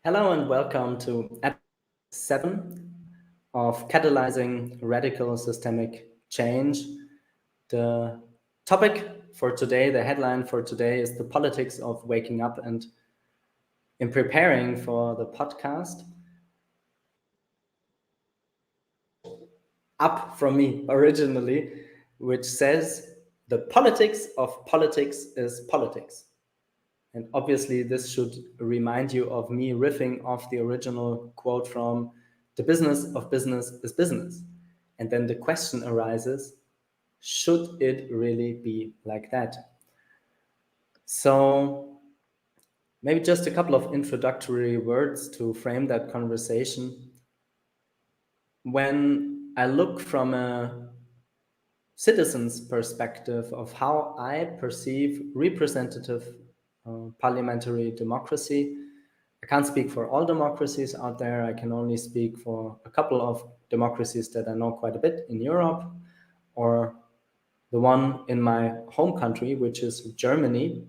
Hello and welcome to episode 7 of Catalyzing Radical Systemic Change. The topic for today, the headline for today is the politics of waking up. And in preparing for the podcast, up from me originally, which says the politics of politics is politics. And obviously, this should remind you of me riffing off the original quote from "The business of business is business." And then the question arises, should it really be like that? So maybe just a couple of introductory words to frame that conversation. When I look from a citizen's perspective of how I perceive representative parliamentary democracy. I can't speak for all democracies out there. I can only speak for a couple of democracies that I know quite a bit in Europe, or the one in my home country, which is Germany.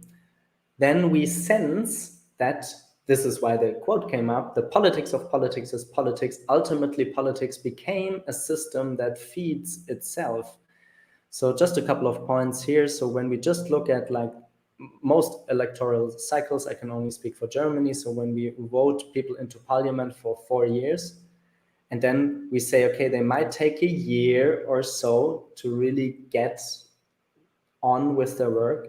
Then we sense that, this is why the quote came up, the politics of politics is politics. Ultimately, politics became a system that feeds itself. So just a couple of points here. So when we just look at like most electoral cycles, I can only speak for Germany. So when we vote people into parliament for 4 years, and then we say, okay, they might take a year or so to really get on with their work.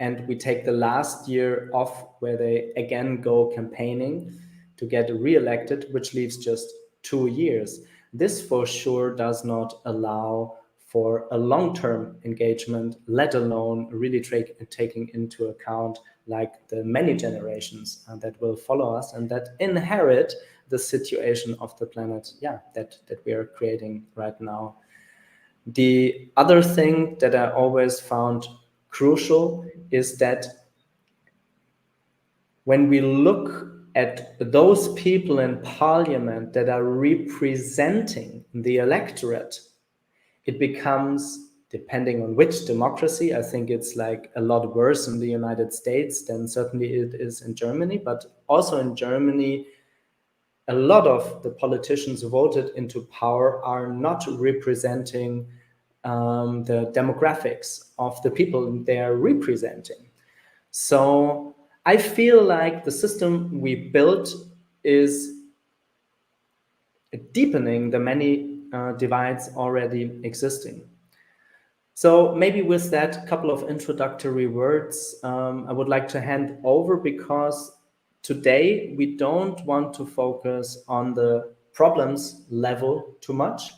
And we take the last year off where they again go campaigning to get re-elected, which leaves just 2 years. This for sure does not allow for a long-term engagement, let alone really taking into account like the many generations that will follow us and that inherit the situation of the planet, that we are creating right now. The other thing that I always found crucial is that when we look at those people in parliament that are representing the electorate, it becomes, depending on which democracy, I think it's like a lot worse in the United States than certainly it is in Germany, but also in Germany, a lot of the politicians voted into power are not representing the demographics of the people they are representing. So I feel like the system we built is deepening the many divides already existing. So maybe with that couple of introductory words, I would like to hand over, because today we don't want to focus on the problems level too much,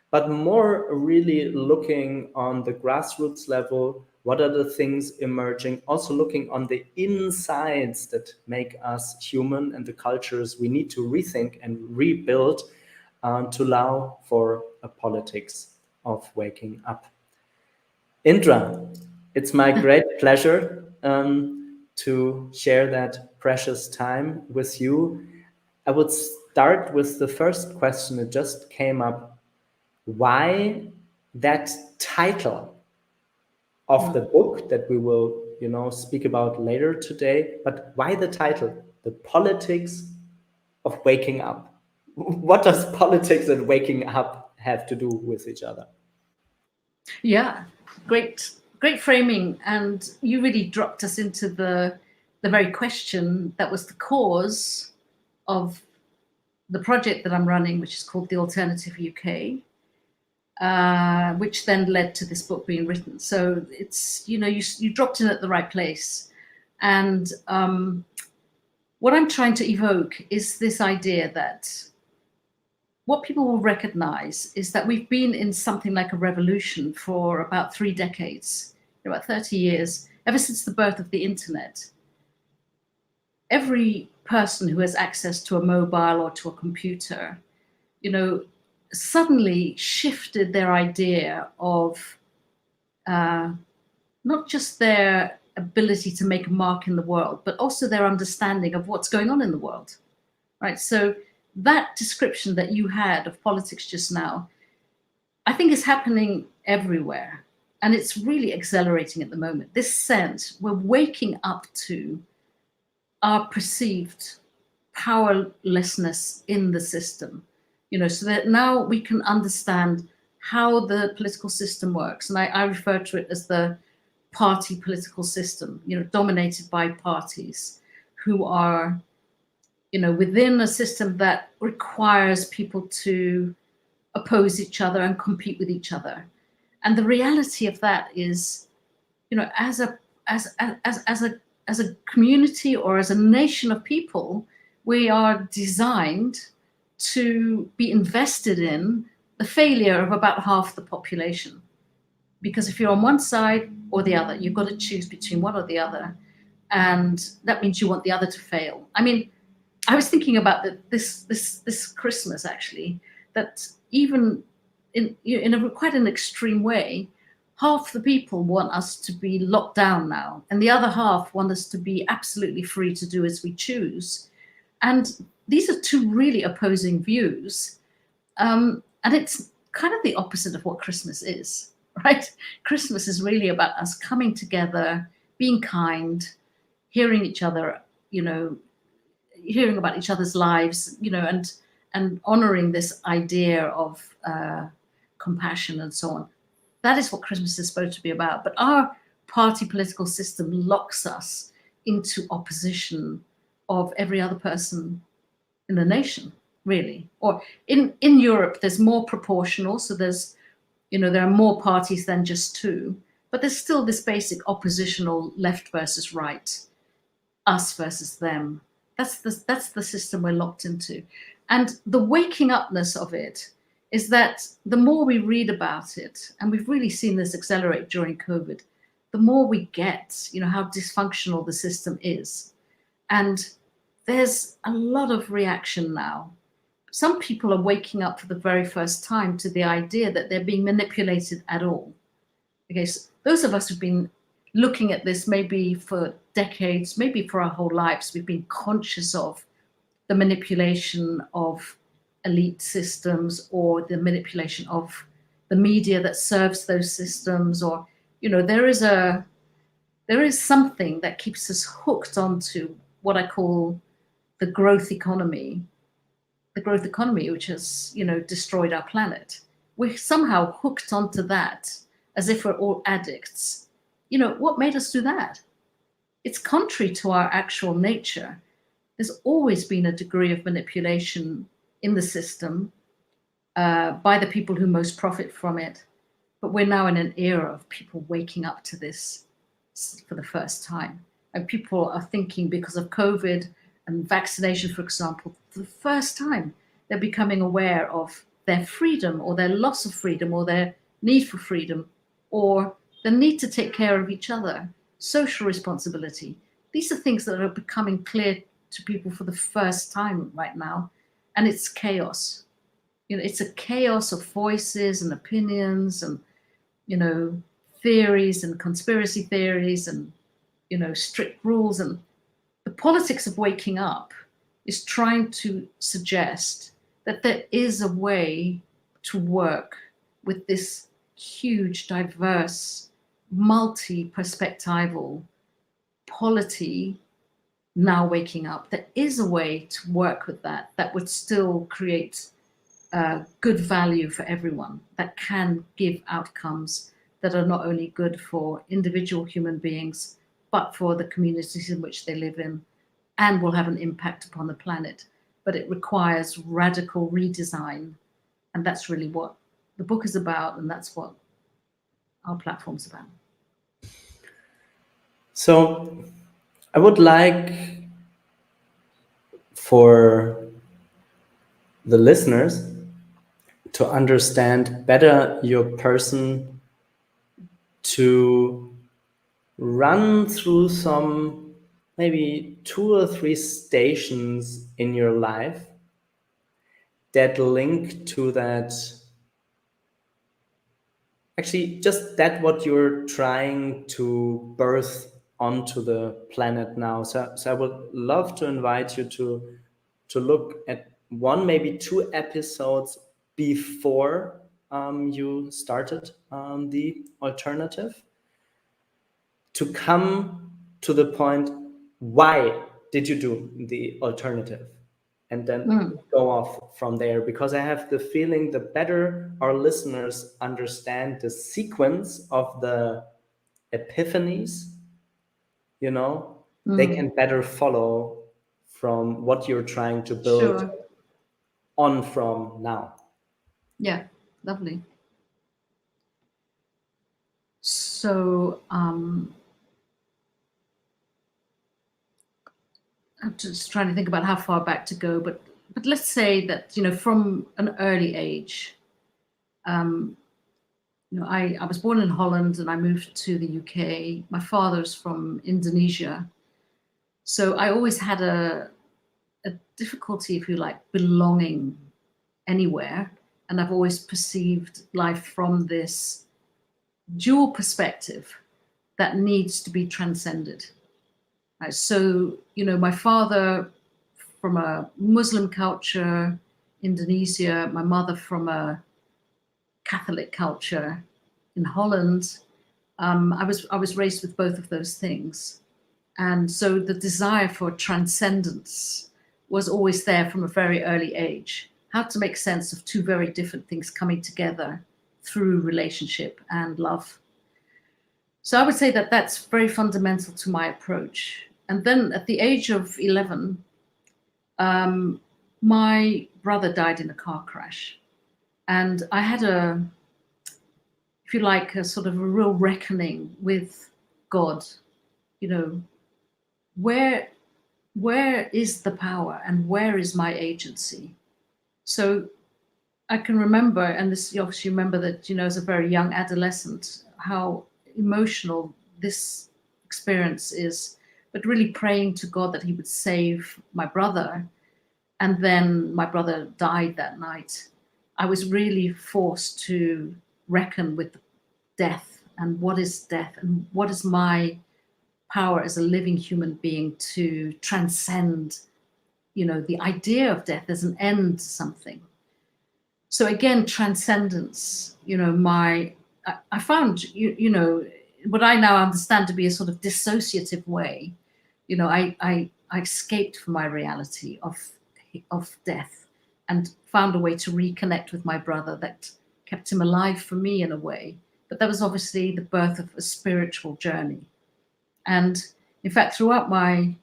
but more really looking on the grassroots level. What are the things emerging? Also looking on the insides that make us human and the cultures we need to rethink and rebuild to allow for a politics of waking up. Indra, it's my great pleasure to share that precious time with you. I would start with the first question that just came up. Why that title of the book that we will, speak about later today, but why the title, The Politics of Waking Up? What does politics and waking up have to do with each other? Yeah, great framing. And you really dropped us into the very question that was the cause of the project that I'm running, which is called The Alternative UK, which then led to this book being written. So it's, you dropped in at the right place. And what I'm trying to evoke is this idea that what people will recognize is that we've been in something like a revolution for about 3 decades, about 30 years, ever since the birth of the internet. Every person who has access to a mobile or to a computer, suddenly shifted their idea of not just their ability to make a mark in the world, but also their understanding of what's going on in the world, right? So that description that you had of politics just now, I think is happening everywhere. And it's really accelerating at the moment. This sense, we're waking up to our perceived powerlessness in the system, so that now we can understand how the political system works. And I refer to it as the party political system, dominated by parties who are, within a system that requires people to oppose each other and compete with each other. And the reality of that is, as a community or as a nation of people, we are designed to be invested in the failure of about half the population. Because if you're on one side or the other, you've got to choose between one or the other. And that means you want the other to fail. I mean, I was thinking about this Christmas, actually, that even in a quite an extreme way, half the people want us to be locked down now, and the other half want us to be absolutely free to do as we choose. And these are two really opposing views. And it's kind of the opposite of what Christmas is, right? Christmas is really about us coming together, being kind, hearing each other, hearing about each other's lives, and honoring this idea of compassion and so on. That is what Christmas is supposed to be about. But our party political system locks us into opposition of every other person in the nation, really. Or in Europe, there's more proportional. So there's, there are more parties than just two. But there's still this basic oppositional left versus right, us versus them. That's the system we're locked into. And the waking upness of it is that the more we read about it, and we've really seen this accelerate during COVID, the more we get, how dysfunctional the system is. And there's a lot of reaction now. Some people are waking up for the very first time to the idea that they're being manipulated at all. Okay, so those of us who've been looking at this maybe for decades, maybe for our whole lives, we've been conscious of the manipulation of elite systems or the manipulation of the media that serves those systems, or there is something that keeps us hooked onto what I call the growth economy, which has destroyed our planet. We're somehow hooked onto that as if we're all addicts. What made us do that? It's contrary to our actual nature. There's always been a degree of manipulation in the system by the people who most profit from it. But we're now in an era of people waking up to this for the first time. And people are thinking, because of COVID and vaccination, for example, for the first time, they're becoming aware of their freedom or their loss of freedom or their need for freedom or the need to take care of each other, social responsibility. These are things that are becoming clear to people for the first time right now. And it's chaos. It's a chaos of voices and opinions and, theories and conspiracy theories and, strict rules. And the politics of waking up is trying to suggest that there is a way to work with this huge, diverse, multi-perspectival polity now waking up. There is a way to work with that would still create good value for everyone, that can give outcomes that are not only good for individual human beings, but for the communities in which they live in, and will have an impact upon the planet. But it requires radical redesign. And that's really what the book is about, and that's what our platform's about. So I would like for the listeners to understand better your person, to run through some maybe 2 or 3 stations in your life that link to that, actually just that what you're trying to birth onto the planet now. So I would love to invite you to look at 1, maybe 2 episodes before you started the alternative, to come to the point, why did you do the alternative? and then go off from there, because I have the feeling the better our listeners understand the sequence of the epiphanies, you know, they can better follow from what you're trying to build Sure. on from now. Yeah, lovely. So I'm just trying to think about how far back to go, but let's say that, you know, from an early age, you know, I was born in Holland and I moved to the UK. My father's from Indonesia. So I always had a difficulty, if you like, belonging anywhere. And I've always perceived life from this dual perspective that needs to be transcended. Right? So, you know, my father from a Muslim culture, Indonesia, my mother from a Catholic culture in Holland. I was raised with both of those things, and so the desire for transcendence was always there from a very early age. How to make sense of two very different things coming together through relationship and love. So I would say that that's very fundamental to my approach. And then at the age of 11, my brother died in a car crash, and I had if you like, a sort of a real reckoning with God. You know, where is the power and where is my agency? So I can remember, and this, you obviously remember that, you know, as a very young adolescent, how emotional this experience is, but really praying to God that he would save my brother. And then my brother died that night. I was really forced to reckon with death, and what is death, and what is my power as a living human being to transcend, you know, the idea of death as an end to something. So again, transcendence, you know, I found, you know, what I now understand to be a sort of dissociative way, you know, I escaped from my reality of death and found a way to reconnect with my brother that kept him alive for me in a way. But that was obviously the birth of a spiritual journey. And in fact, throughout my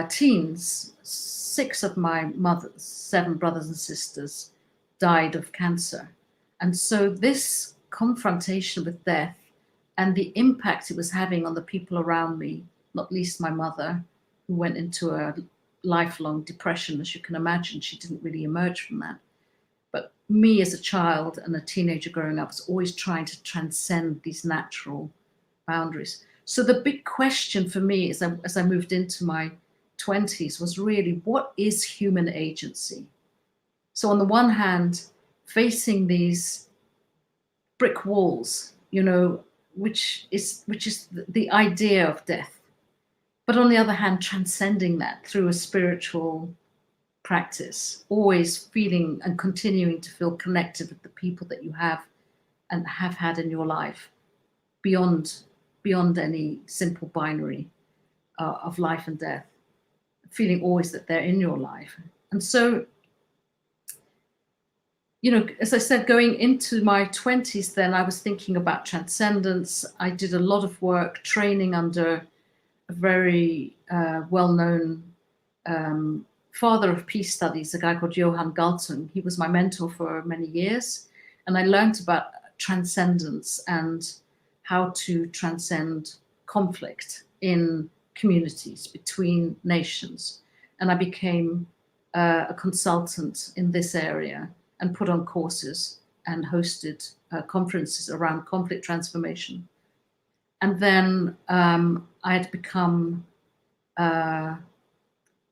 teens, 6 of my mother's 7 brothers and sisters died of cancer. And so this confrontation with death and the impact it was having on the people around me, not least my mother, who went into a lifelong depression, as you can imagine. She didn't really emerge from that. But me as a child and a teenager growing up was always trying to transcend these natural boundaries. So the big question for me as I moved into my 20s was really, what is human agency? So on the one hand, facing these brick walls, you know, which is the idea of death. But on the other hand, transcending that through a spiritual practice, always feeling and continuing to feel connected with the people that you have and have had in your life beyond any simple binary of life and death, feeling always that they're in your life. And so, you know, as I said, going into my 20s, then I was thinking about transcendence. I did a lot of work training under a very well-known father of peace studies, a guy called Johann Galton. He was my mentor for many years. And I learned about transcendence and how to transcend conflict in communities between nations. And I became a consultant in this area and put on courses and hosted conferences around conflict transformation. And then I had become,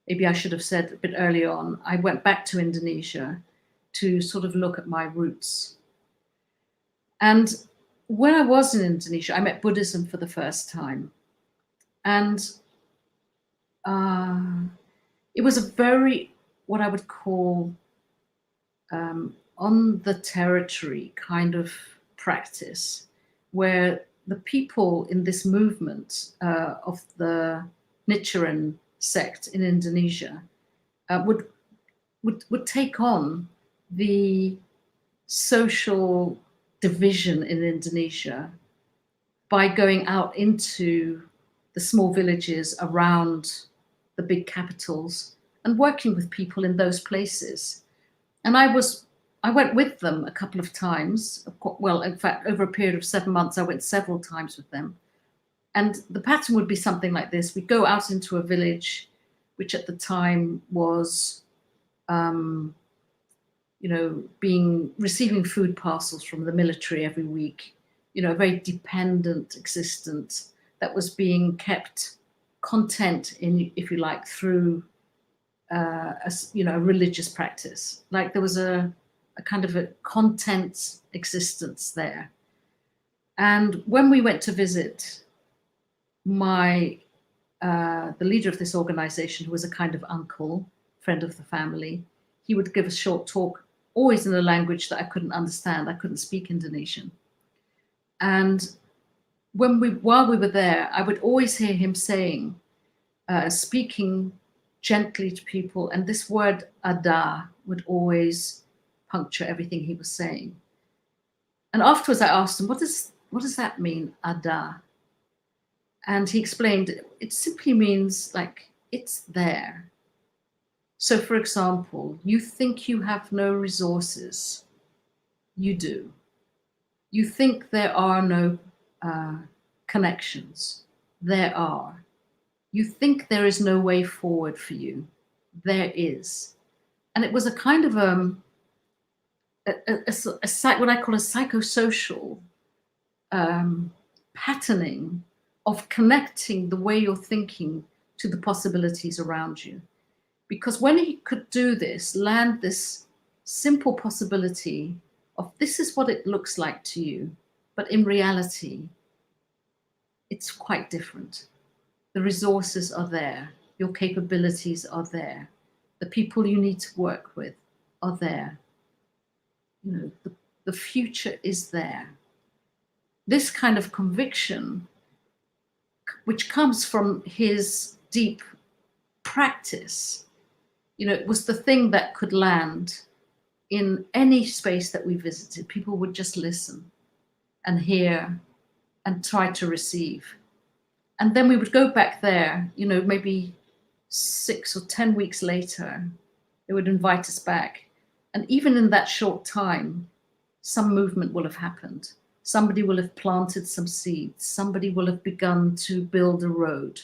maybe I should have said a bit earlier on, I went back to Indonesia to sort of look at my roots. And when I was in Indonesia, I met Buddhism for the first time. And it was a very, what I would call, on the territory kind of practice, where the people in this movement of the Nichiren sect in Indonesia would would take on the social division in Indonesia by going out into the small villages around the big capitals and working with people in those places. And I went with them a couple of times. Well, in fact, over a period of 7 months, I went several times with them. And the pattern would be something like this. We'd go out into a village, which at the time was, receiving food parcels from the military every week, a very dependent existence that was being kept content in, if you like, through a religious practice. Like there was a kind of a content existence there. And when we went to visit the leader of this organization, who was a kind of uncle, friend of the family, he would give a short talk, always in a language that I couldn't understand. I couldn't speak Indonesian. And while we were there, I would always hear him saying, speaking gently to people, and this word ada would always puncture everything he was saying. And afterwards I asked him, what does that mean, ada? And he explained, it simply means like, it's there. So for example, you think you have no resources. You do. You think there are no connections. There are. You think there is no way forward for you. There is. And it was a kind of what I call a psychosocial patterning of connecting the way you're thinking to the possibilities around you. Because when he could do this, land this simple possibility of this is what it looks like to you, but in reality, it's quite different. The resources are there, your capabilities are there, the people you need to work with are there. The future is there. This kind of conviction, which comes from his deep practice, it was the thing that could land in any space that we visited. People would just listen and hear and try to receive. And then we would go back there, maybe 6 or 10 weeks later, they would invite us back. And even in that short time, some movement will have happened. Somebody will have planted some seeds. Somebody will have begun to build a road.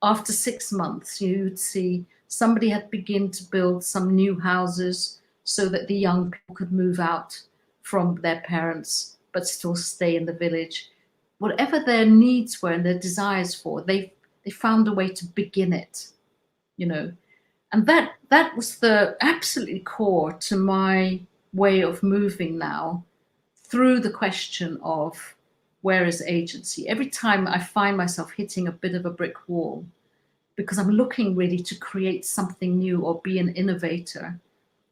After 6 months, you would see somebody had begun to build some new houses so that the young people could move out from their parents, but still stay in the village. Whatever their needs were and their desires for, they found a way to begin it, And that was the absolutely core to my way of moving now through the question of where is agency. Every time I find myself hitting a bit of a brick wall, because I'm looking really to create something new or be an innovator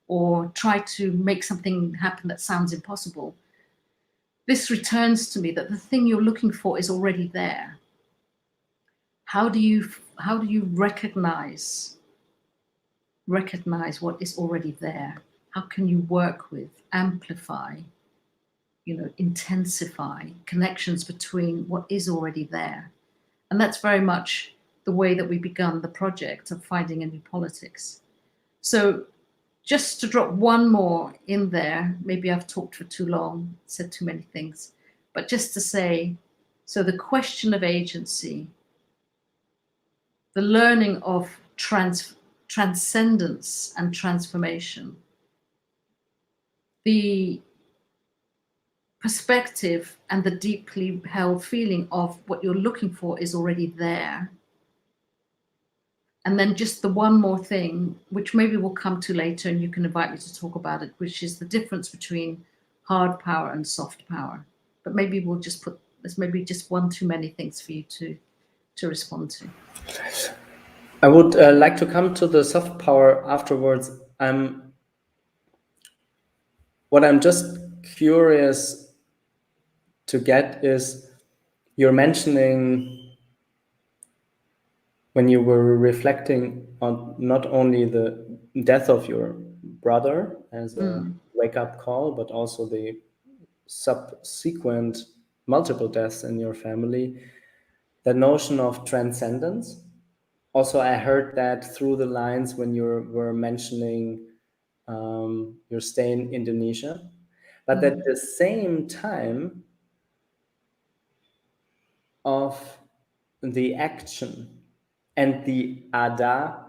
or try to make something happen that sounds impossible, this returns to me that the thing you're looking for is already there. How do you recognize what is already there? How can you work with, amplify, intensify connections between what is already there? And that's very much the way that we begun the project of Finding a New Politics. So just to drop one more in there, maybe I've talked for too long, said too many things, but just to say, so the question of agency, the learning of transcendence and transformation, the perspective and the deeply held feeling of what you're looking for is already there. And then just the one more thing, which maybe we'll come to later and you can invite me to talk about it, which is the difference between hard power and soft power. But maybe we'll just there's maybe just one too many things for you to respond to. I would like to come to the soft power afterwards. What I'm just curious to get is, you're mentioning, when you were reflecting on not only the death of your brother as a Mm. wake-up call, but also the subsequent multiple deaths in your family, the notion of transcendence. Also, I heard that through the lines when you were mentioning your stay in Indonesia. But at the same time of the action and the ada,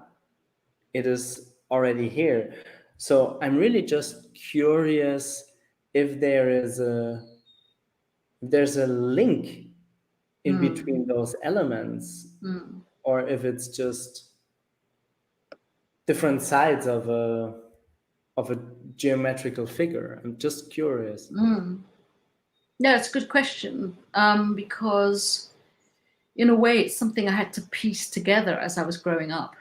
it is already here. So I'm really just curious if there's a link in between those elements, or if it's just different sides of a geometrical figure. I'm just curious. Yeah, it's a good question, because in a way it's something I had to piece together as I was growing up.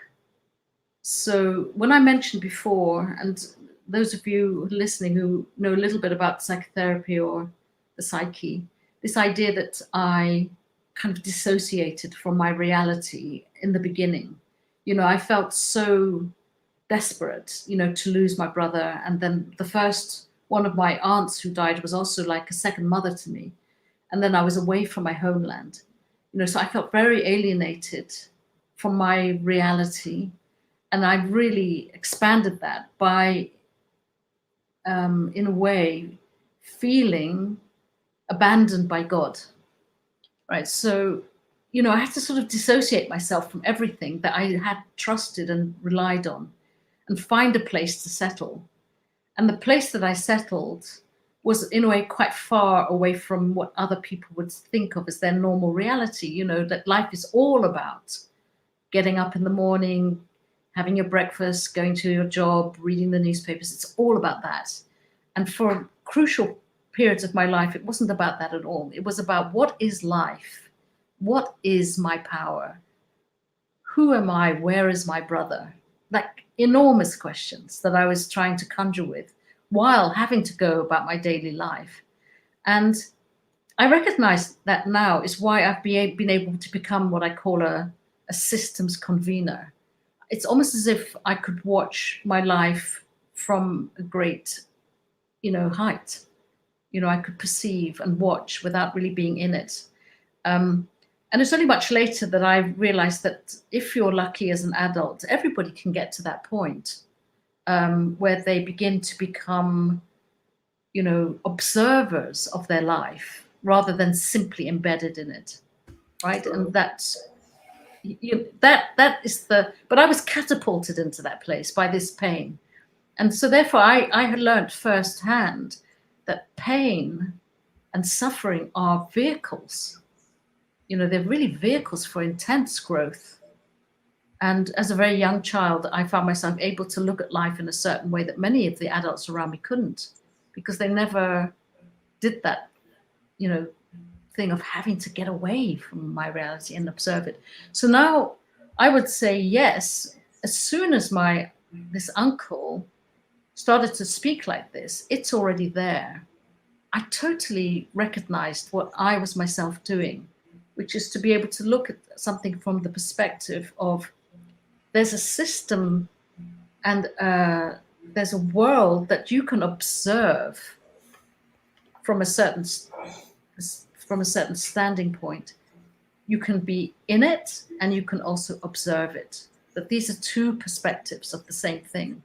So when I mentioned before, and those of you listening who know a little bit about psychotherapy or the psyche, this idea that I kind of dissociated from my reality in the beginning. I felt so desperate, to lose my brother. And then the first one of my aunts who died was also like a second mother to me. And then I was away from my homeland, so I felt very alienated from my reality. And I really expanded that by, in a way, feeling abandoned by God, right? So, I had to sort of dissociate myself from everything that I had trusted and relied on and find a place to settle. And the place that I settled was, in a way, quite far away from what other people would think of as their normal reality, that life is all about getting up in the morning, having your breakfast, going to your job, reading the newspapers. It's all about that. And for crucial periods of my life, it wasn't about that at all. It was about, what is life? What is my power? Who am I? Where is my brother? Like enormous questions that I was trying to conjure with while having to go about my daily life. And I recognize that now is why I've been able to become what I call a systems convener. It's almost as if I could watch my life from a great, height. I could perceive and watch without really being in it. And it's only much later that I realized that if you're lucky as an adult, everybody can get to that point where they begin to become, observers of their life rather than simply embedded in it, right? And that's that is but I was catapulted into that place by this pain. And so therefore I had learned firsthand that pain and suffering are vehicles. They're really vehicles for intense growth. And as a very young child, I found myself able to look at life in a certain way that many of the adults around me couldn't, because they never did that, thing of having to get away from my reality and observe it. So now I would say yes, as soon as this uncle started to speak like this, it's already there. I totally recognized what I was myself doing, which is to be able to look at something from the perspective of, there's a system and there's a world that you can observe from a certain standing point. You can be in it and you can also observe it. That these are two perspectives of the same thing.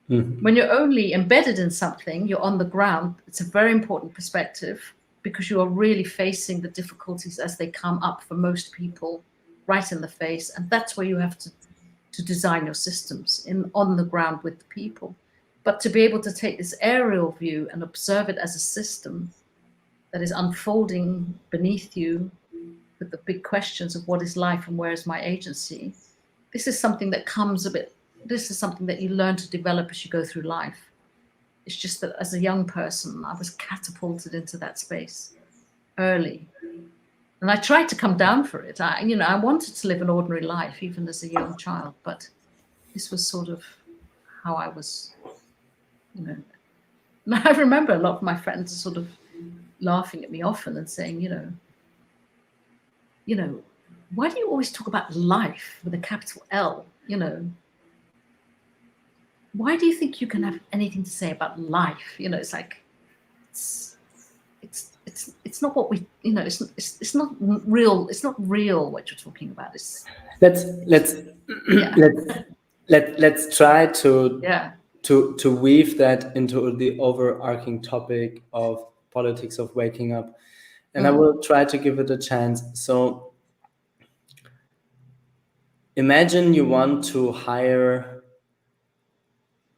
When you're only embedded in something, you're on the ground, it's a very important perspective, because you are really facing the difficulties as they come up for most people right in the face. And that's where you have to design your systems on the ground with the people. But to be able to take this aerial view and observe it as a system that is unfolding beneath you with the big questions of what is life and where is my agency, this is something that this is something that you learn to develop as you go through life. It's just that as a young person, I was catapulted into that space early. And I tried to come down for it. I wanted to live an ordinary life, even as a young child, but this was sort of how I was, And I remember a lot of my friends sort of laughing at me often and saying, why do you always talk about life with a capital L? why do you think you can have anything to say about life? You know, it's like it's not what we, you know, it's not real. It's not real what you're talking about. It's let's yeah. let's try to Yeah. to weave that into the overarching topic of politics of waking up, and I will try to give it a chance. So imagine you want to hire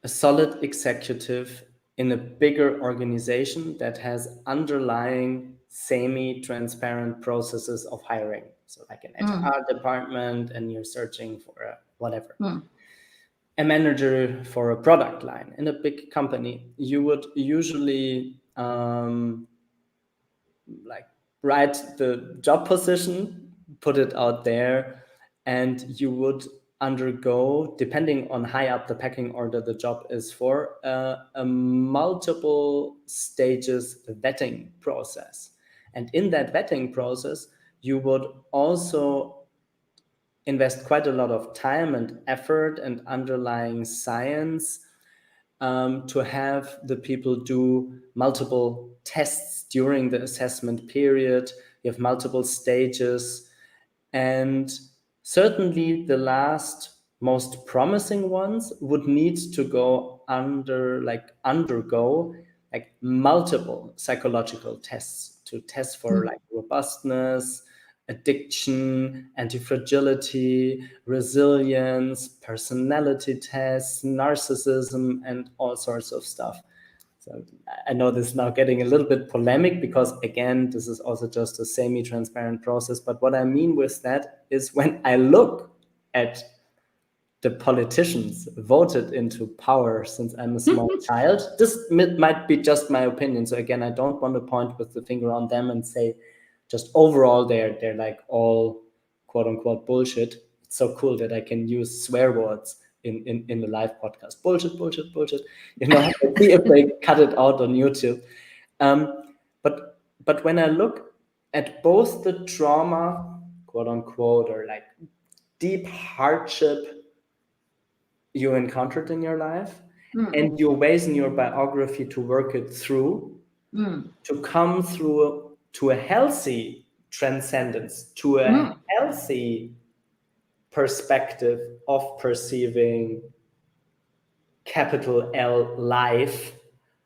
a solid executive in a bigger organization that has underlying semi-transparent processes of hiring. So like an HR department, and you're searching for a whatever. A manager for a product line in a big company, you would usually like write the job position, put it out there, and you would undergo, depending on high up the pecking order the job is for, a multiple stages vetting process. And in that vetting process, you would also invest quite a lot of time and effort and underlying science to have the people do multiple tests during the assessment period. You have multiple stages, and certainly the last most promising ones would need to undergo multiple psychological tests to test for like robustness, addiction, anti-fragility, resilience, personality tests, narcissism, and all sorts of stuff. So I know this is now getting a little bit polemic because, again, this is also just a semi-transparent process. But what I mean with that is when I look at the politicians voted into power since I'm a small child, this might be just my opinion. So again, I don't want to point with the finger on them and say just overall they're like all quote unquote bullshit. It's so cool that I can use swear words in the live podcast. Bullshit, bullshit, bullshit. You know, see if they cut it out on YouTube. But when I look at both the trauma, quote unquote, or like deep hardship you encountered in your life, and your ways in your biography to work it through, to come through to a healthy transcendence, to a healthy perspective of perceiving capital L life,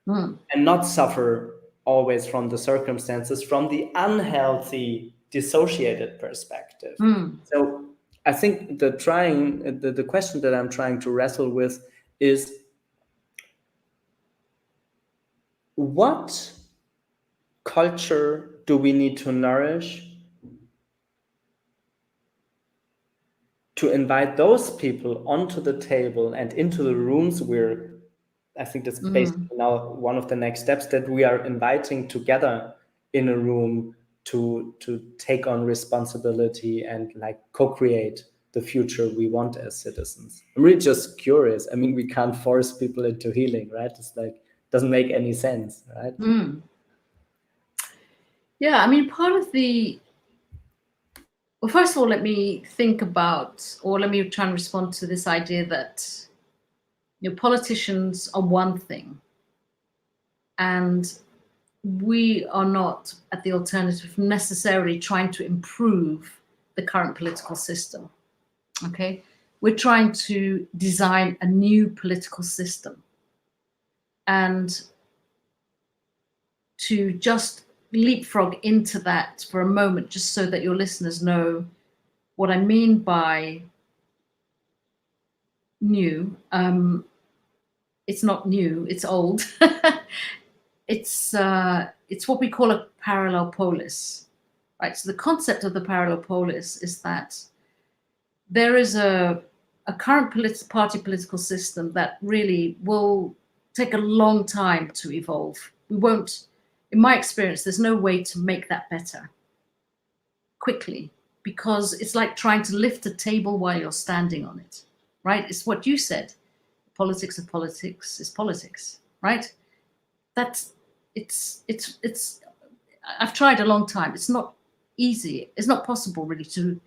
and not suffer always from the circumstances, from the unhealthy dissociated perspective. So I think the question that I'm trying to wrestle with is, what culture do we need to nourish to invite those people onto the table and into the rooms where I think that's basically now one of the next steps, that we are inviting together in a room to take on responsibility and like co-create the future we want as citizens. I'm really just curious. I mean, we can't force people into healing, right? It's like, doesn't make any sense, right? Yeah, I mean, part of the, well, first of all, let me think about, or let me try and respond to this idea that, you know, politicians are one thing, and we are not at the alternative necessarily trying to improve the current political system. Okay, we're trying to design a new political system, and to just leapfrog into that for a moment, just so that your listeners know what I mean by new. It's not new, it's old. It's what we call a parallelpolis, right? So the concept of the parallelpolis is that there is a current party political system that really will take a long time to evolve. We won't, in my experience, there's no way to make that better quickly, because it's like trying to lift a table while you're standing on it, right? It's what you said. Politics of politics is politics, right? That's it's I've tried a long time. It's not easy. It's not possible really to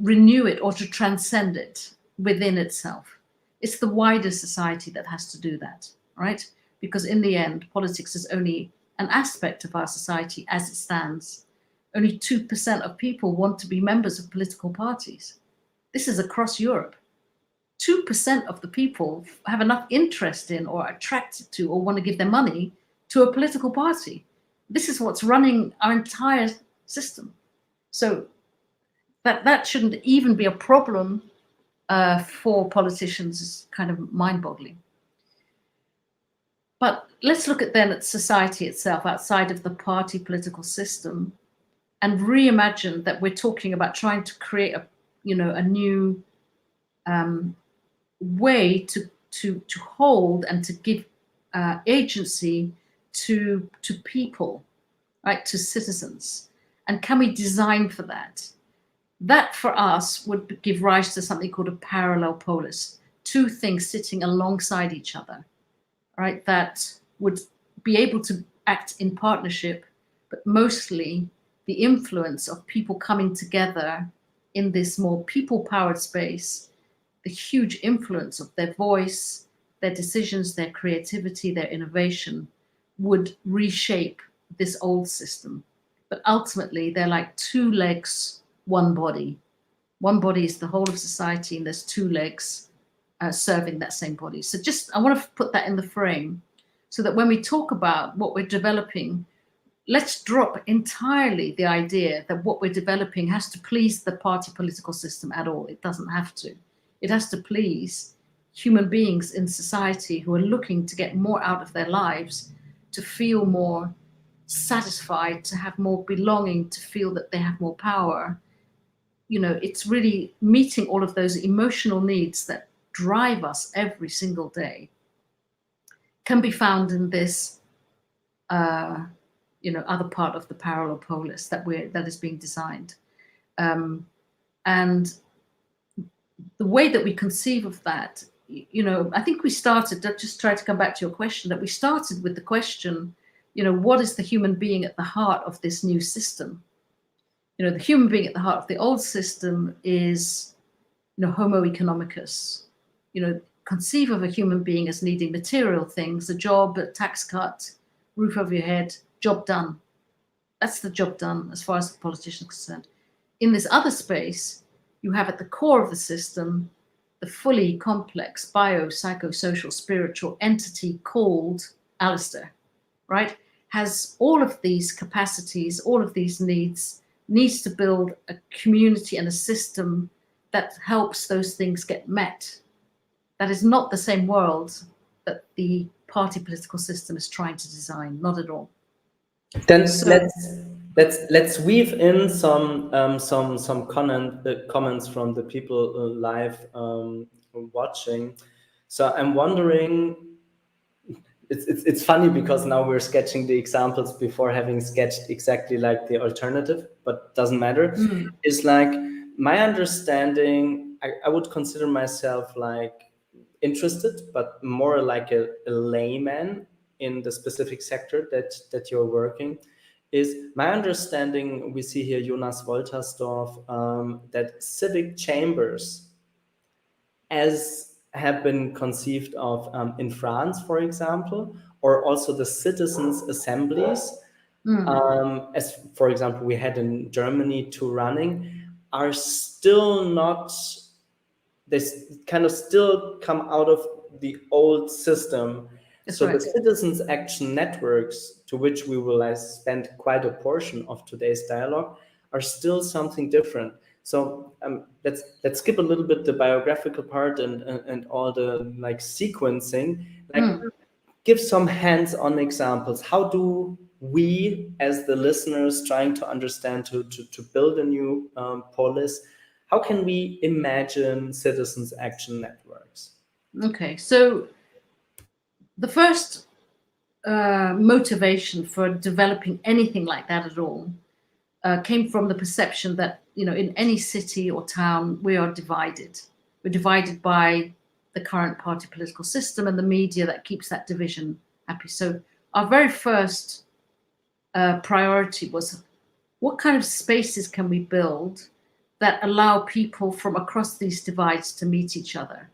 renew it or to transcend it within itself. It's the wider society that has to do that, right? Because in the end, politics is only an aspect of our society as it stands. Only 2% of people want to be members of political parties. This is across Europe. 2% of the people have enough interest in or are attracted to or want to give their money to a political party. This is what's running our entire system. So that shouldn't even be a problem for politicians. Is kind of mind-boggling. But let's look at society itself outside of the party political system and reimagine that we're talking about trying to create a new way to hold and to give agency to people, right, to citizens. And can we design for that? That for us would give rise to something called a parallelpolis, two things sitting alongside each other, right, that would be able to act in partnership, but mostly the influence of people coming together in this more people-powered space, the huge influence of their voice, their decisions, their creativity, their innovation would reshape this old system. But ultimately, they're like two legs, one body. One body is the whole of society, and there's two legs serving that same body. So I want to put that in the frame so that when we talk about what we're developing, let's drop entirely the idea that what we're developing has to please the party political system at all. It doesn't have to. It has to please human beings in society who are looking to get more out of their lives, to feel more satisfied, to have more belonging, to feel that they have more power. It's really meeting all of those emotional needs that drive us every single day, can be found in this other part of the Parallelpolis that is being designed. And the way that we conceive of that, I think we started, just try to come back to your question, that we started with the question, what is the human being at the heart of this new system? The human being at the heart of the old system is, Homo economicus. Conceive of a human being as needing material things, a job, a tax cut, roof over your head, job done. That's the job done as far as the politician is concerned. In this other space, you have at the core of the system the fully complex bio-psychosocial spiritual entity called Alistair, right? Has all of these capacities, all of these needs to build a community and a system that helps those things get met. That is not the same world that the party political system is trying to design, not at all. Then let's weave in some comments from the people live watching. So I'm wondering, it's funny because now we're sketching the examples before having sketched exactly like the alternative, but doesn't matter. It's like my understanding, I would consider myself like interested, but more like a layman in the specific sector that you're working. Is my understanding, we see here Jonas Wolterstorff, that civic chambers, as have been conceived of in France, for example, or also the citizens' assemblies, as for example we had in Germany 2 running, are still not, they kind of still come out of the old system. That's so right. The citizens' action networks, to which we will spend quite a portion of today's dialogue, are still something different. So let's skip a little bit the biographical part and all the like sequencing. Give some hands-on examples. How do we, as the listeners trying to understand to build a new polis, how can we imagine citizens' action networks? Okay, so the first motivation for developing anything like that at all came from the perception that, in any city or town, we are divided. We're divided by the current party political system and the media that keeps that division happy. So our very first priority was, what kind of spaces can we build that allow people from across these divides to meet each other?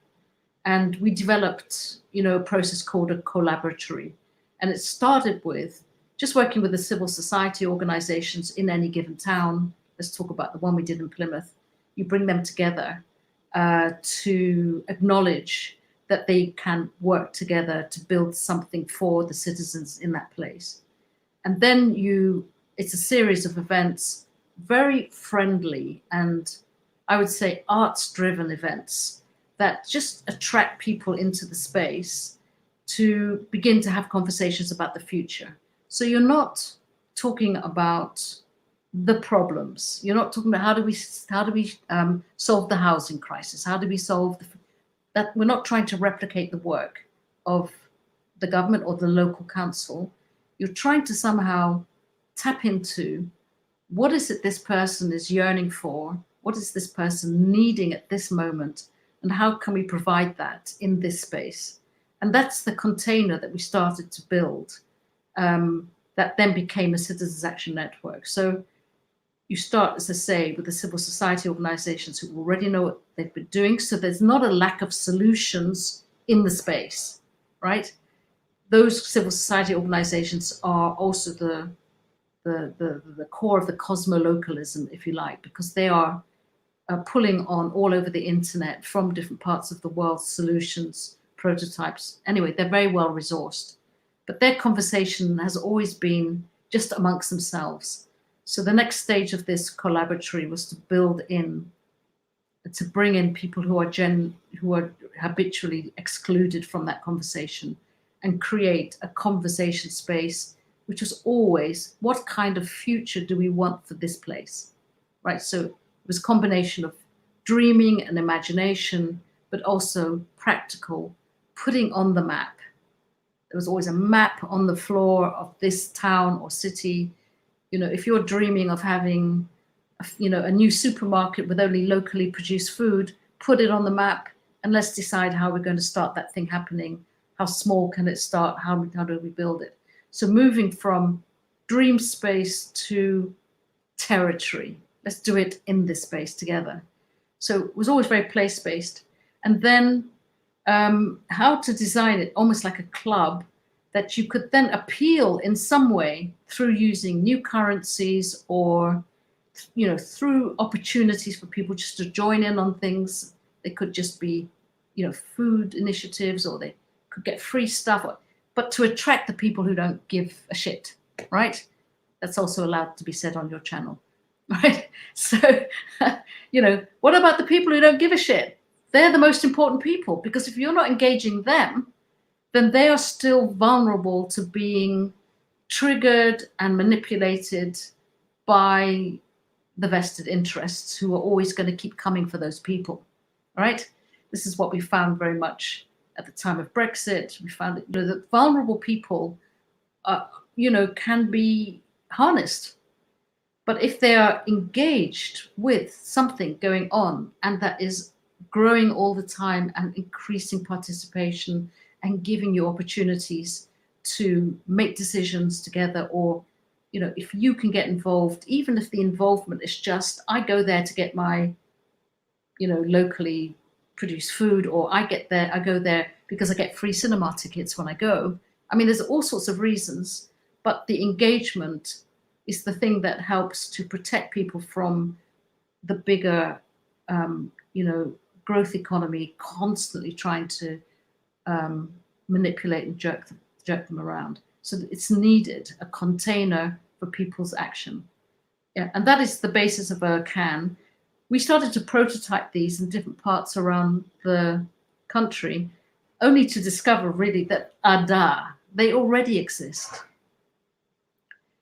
And we developed, a process called a collaboratory. And it started with just working with the civil society organizations in any given town. Let's talk about the one we did in Plymouth. You bring them together to acknowledge that they can work together to build something for the citizens in that place. And then it's a series of events, very friendly and I would say arts-driven events that just attract people into the space to begin to have conversations about the future. So you're not talking about the problems. You're not talking about how do we solve the housing crisis? How do we solve that? We're not trying to replicate the work of the government or the local council. You're trying to somehow tap into what is it this person is yearning for? What is this person needing at this moment? And how can we provide that in this space? And that's the container that we started to build that then became a Citizens Action Network. So you start, as I say, with the civil society organizations who already know what they've been doing. So there's not a lack of solutions in the space, right? Those civil society organizations are also the core of the cosmolocalism, if you like, because they are pulling on all over the internet from different parts of the world solutions, prototypes. Anyway, they're very well resourced, but their conversation has always been just amongst themselves. So the next stage of this collaboratory was to bring in people who are habitually excluded from that conversation and create a conversation space, which was always, what kind of future do we want for this place, right? So it was a combination of dreaming and imagination, but also practical, putting on the map. There was always a map on the floor of this town or city. If you're dreaming of having, a new supermarket with only locally produced food, put it on the map and let's decide how we're going to start that thing happening. How small can it start? How do we build it? So moving from dream space to territory. Let's do it in this space together. So it was always very place-based. And then how to design it almost like a club that you could then appeal in some way through using new currencies or, through opportunities for people just to join in on things. They could just be, food initiatives, or they could get free stuff, but to attract the people who don't give a shit, right? That's also allowed to be said on your channel, right? So, what about the people who don't give a shit? They're the most important people, because if you're not engaging them, then they are still vulnerable to being triggered and manipulated by the vested interests who are always going to keep coming for those people, right? This is what we found very much at the time of Brexit. We found that vulnerable people, can be harnessed. But if they are engaged with something going on and that is growing all the time and increasing participation and giving you opportunities to make decisions together, or, if you can get involved, even if the involvement is just, I go there to get my, locally produced food, or I go there because I get free cinema tickets when I go. I mean, there's all sorts of reasons, but the engagement is the thing that helps to protect people from the bigger, growth economy constantly trying to manipulate and jerk them around. So it's needed a container for people's action. Yeah, and that is the basis of a CAN. We started to prototype these in different parts around the country, only to discover really that they already exist.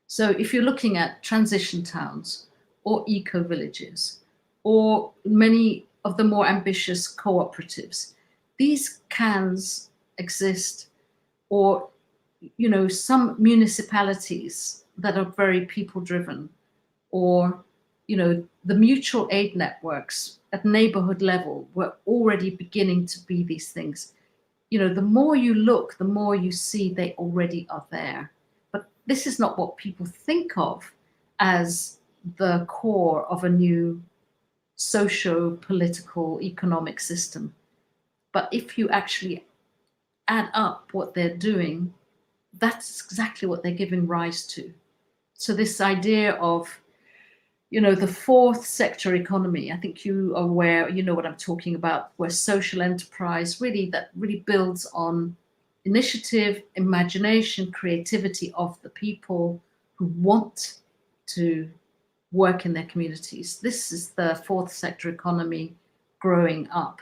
So if you're looking at transition towns or eco-villages or many of the more ambitious cooperatives, these CANs exist, or, some municipalities that are very people-driven, or, the mutual aid networks at neighborhood level were already beginning to be these things. The more you look, the more you see they already are there. But this is not what people think of as the core of a new socio-political economic system. But if you actually add up what they're doing, that's exactly what they're giving rise to. So this idea of, the fourth sector economy, I think you are aware, you know what I'm talking about, where social enterprise that really builds on initiative, imagination, creativity of the people who want to work in their communities. This is the fourth sector economy growing up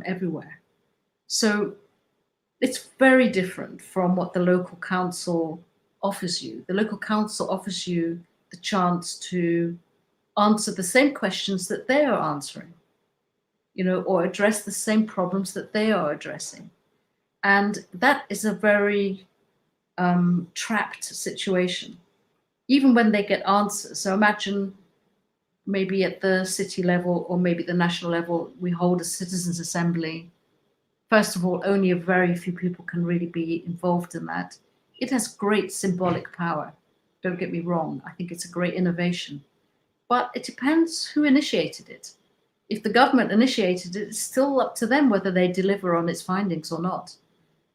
everywhere. So it's very different from what the local council offers you. The local council offers you the chance to answer the same questions that they are answering, or address the same problems that they are addressing. And that is a very trapped situation, even when they get answers. So imagine maybe at the city level or maybe the national level, we hold a citizens' assembly. First of all, only a very few people can really be involved in that. It has great symbolic power. Don't get me wrong. I think it's a great innovation. But it depends who initiated it. If the government initiated it, it's still up to them whether they deliver on its findings or not.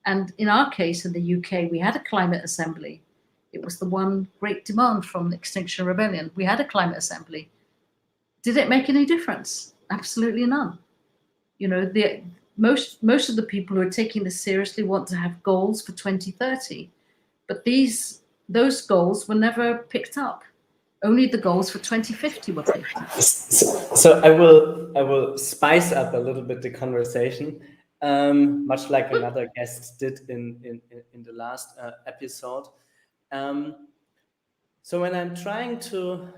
And in our case, in the UK, we had a climate assembly. It was the one great demand from the Extinction Rebellion. We had a climate assembly. Did it make any difference? Absolutely none. Most of the people who are taking this seriously want to have goals for 2030, but those goals were never picked up. Only the goals for 2050 were picked up. So I will spice up a little bit the conversation, much like another guest did in the last episode. So when I'm trying to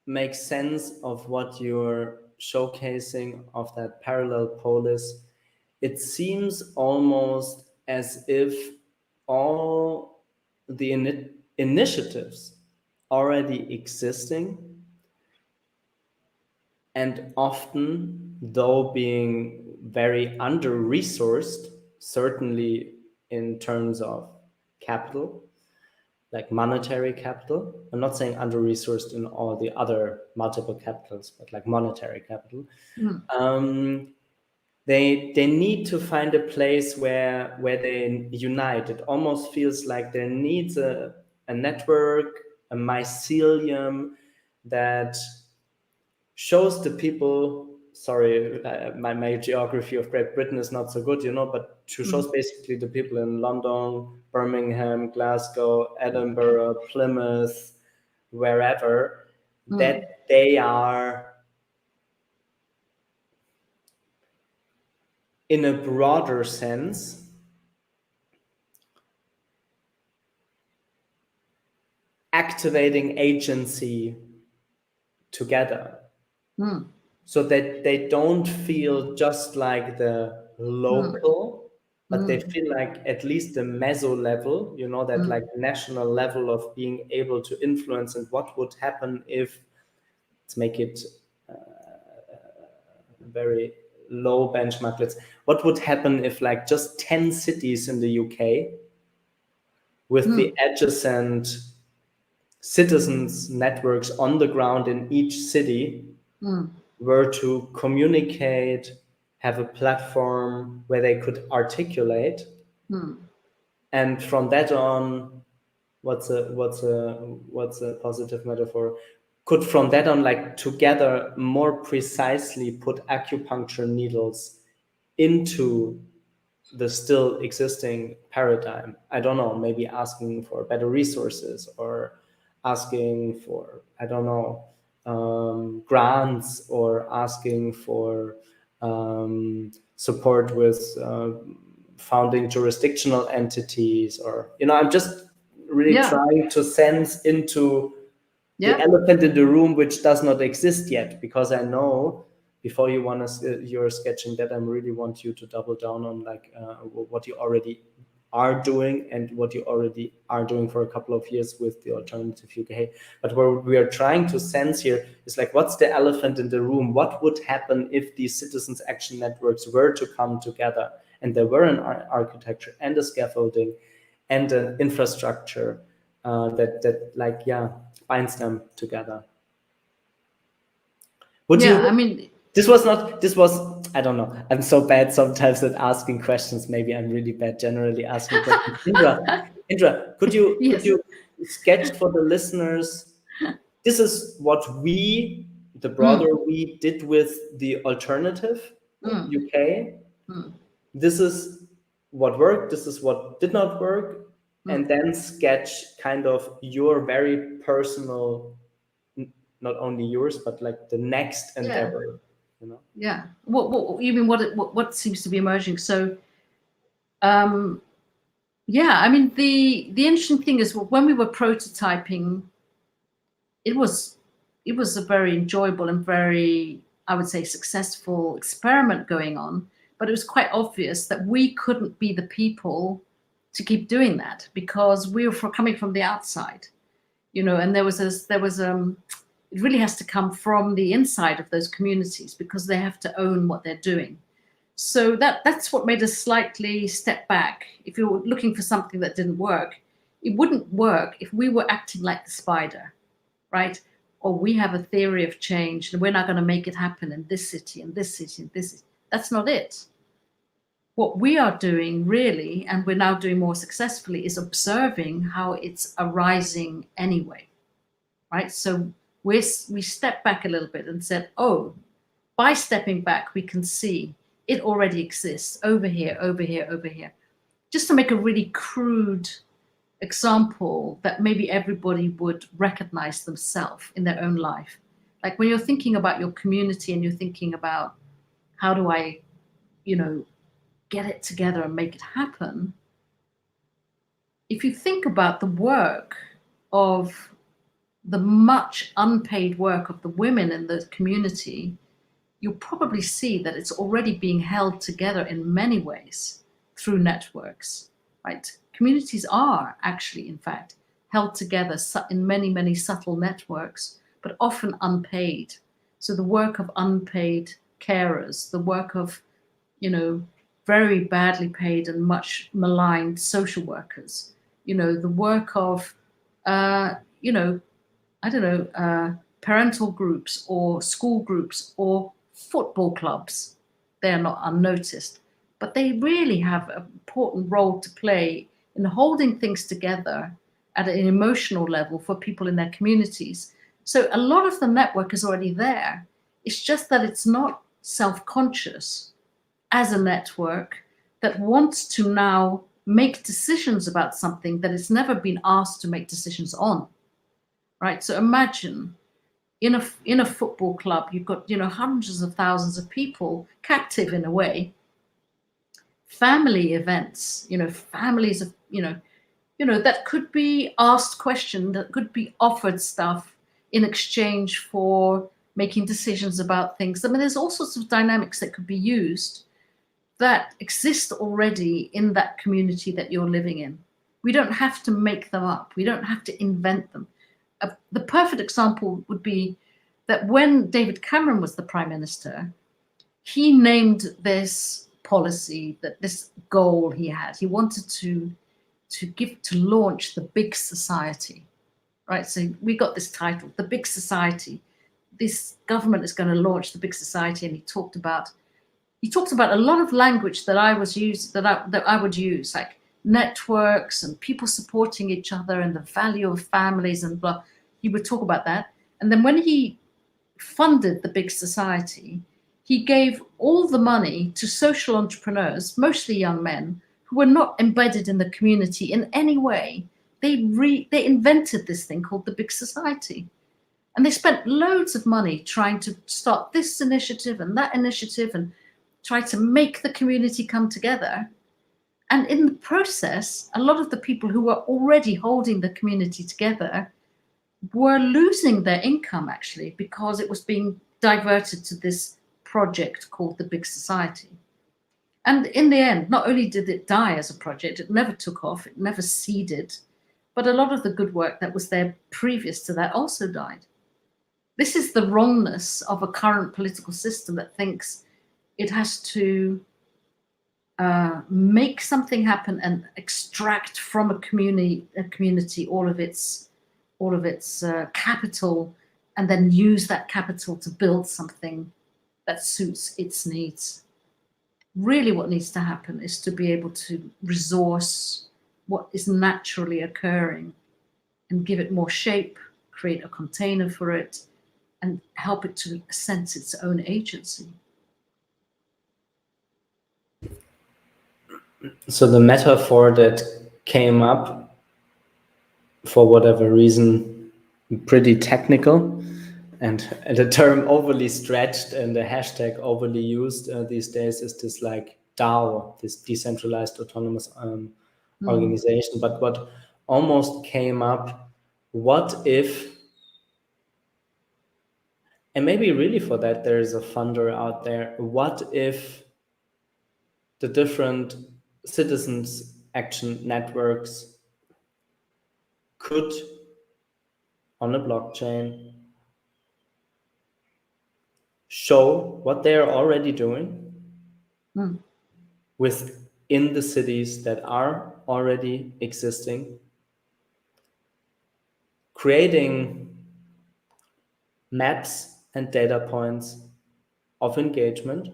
make sense of what you're showcasing of that Parallelpolis, it seems almost as if all the initiatives already existing, and often, though being very under-resourced, certainly in terms of capital, like monetary capital. I'm not saying under-resourced in all the other multiple capitals, but like monetary capital. They need to find a place where they unite. It almost feels like there needs a network, a mycelium that shows the people. Sorry, my geography of Great Britain is not so good, but shows basically the people in London, Birmingham, Glasgow, Edinburgh, Plymouth, wherever, that they are, in a broader sense, activating agency together. So that they don't feel just like the local, but they feel like at least the meso level, that like national level of being able to influence. And what would happen if, let's make it very low benchmark, what would happen if like just 10 cities in the UK with the adjacent citizens networks on the ground in each city were to communicate, have a platform where they could articulate, and from that on, what's a positive metaphor? Could from that on, like, together more precisely put acupuncture needles into the still existing paradigm. I don't know, maybe asking for better resources or asking for, I don't know, grants, or asking for support with founding jurisdictional entities, or, I'm just really trying to sense into the elephant in the room, which does not exist yet, because I know before you're sketching that, I really want you to double down on like what you already are doing and what you already are doing for a couple of years with the alternative UK. But what we are trying to sense here is like, what's the elephant in the room? What would happen if these citizens action networks were to come together and there were an architecture and a scaffolding and an infrastructure that binds them together? I mean, This was not, this was, I don't know. I'm so bad sometimes at asking questions. Maybe I'm really bad generally asking questions. Indra, could Yes. you sketch for the listeners? This is what we, the broader we, did with the alternative, UK. This is what worked. This is what did not work. And then sketch kind of your very personal, not only yours, but like the next endeavor. You know? Yeah. What you mean? What seems to be emerging? So, yeah. I mean, the interesting thing is when we were prototyping, it was a very enjoyable and very, I would say, successful experiment going on. But it was quite obvious that we couldn't be the people to keep doing that because we were coming from the outside, you know. And it really has to come from the inside of those communities because they have to own what they're doing. So that's what made us slightly step back. If you were looking for something that didn't work, it wouldn't work if we were acting like the spider, right? Or we have a theory of change and we're not going to make it happen in this city and this city and this city. That's not it. What we are doing really, and we're now doing more successfully, is observing how it's arising anyway, right? So we stepped back a little bit and said, oh, by stepping back, we can see it already exists over here, over here, over here. Just to make a really crude example that maybe everybody would recognize themselves in their own life. Like when you're thinking about your community and you're thinking about how do I, you know, get it together and make it happen. If you think about the work of the much unpaid work of the women in the community, you'll probably see that it's already being held together in many ways through networks, right? Communities are actually, in fact, held together in many, many subtle networks, but often unpaid. So the work of unpaid carers, the work of, you know, very badly paid and much maligned social workers, you know, the work of, you know, I don't know, parental groups or school groups or football clubs. They are not unnoticed, but they really have an important role to play in holding things together at an emotional level for people in their communities. So a lot of the network is already there. It's just that it's not self-conscious as a network that wants to now make decisions about something that it's never been asked to make decisions on, right? So imagine in a football club, you've got, you know, hundreds of thousands of people captive in a way. Family events, you know, families of, you know, that could be asked questions, that could be offered stuff in exchange for making decisions about things. I mean, there's all sorts of dynamics that could be used that exist already in that community that you're living in. We don't have to make them up. We don't have to invent them. The perfect example would be that when David Cameron was the Prime Minister, he named this policy, that this goal he had. He wanted to launch the big society, right? So we got this title, the big society. This government is going to launch the big society, and he talked about a lot of language that I would use, like networks and people supporting each other and the value of families and blah. He would talk about that. And then when he funded the big society, he gave all the money to social entrepreneurs, mostly young men, who were not embedded in the community in any way. They invented this thing called the big society. And they spent loads of money trying to start this initiative and that initiative and try to make the community come together. And in the process, a lot of the people who were already holding the community together were losing their income, actually, because it was being diverted to this project called the Big Society. And in the end, not only did it die as a project, it never took off, it never seeded, but a lot of the good work that was there previous to that also died. This is the wrongness of a current political system that thinks it has to make something happen and extract from a community all of its capital, and then use that capital to build something that suits its needs. Really what needs to happen is to be able to resource what is naturally occurring and give it more shape, create a container for it, and help it to sense its own agency. So the metaphor that came up, for whatever reason, pretty technical, and the term overly stretched and the hashtag overly used these days is this like DAO, this decentralized autonomous organization. But what almost came up, what if, and maybe really for that there is a funder out there, what if the different citizens action networks could, on a blockchain, show what they are already doing within the cities that are already existing, creating maps and data points of engagement,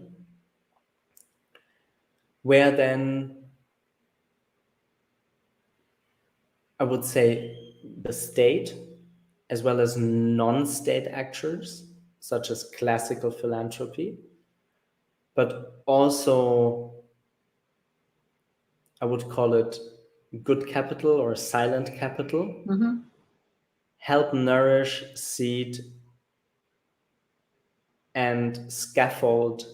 where then I would say the state, as well as non-state actors, such as classical philanthropy, but also I would call it good capital or silent capital, help nourish, seed, and scaffold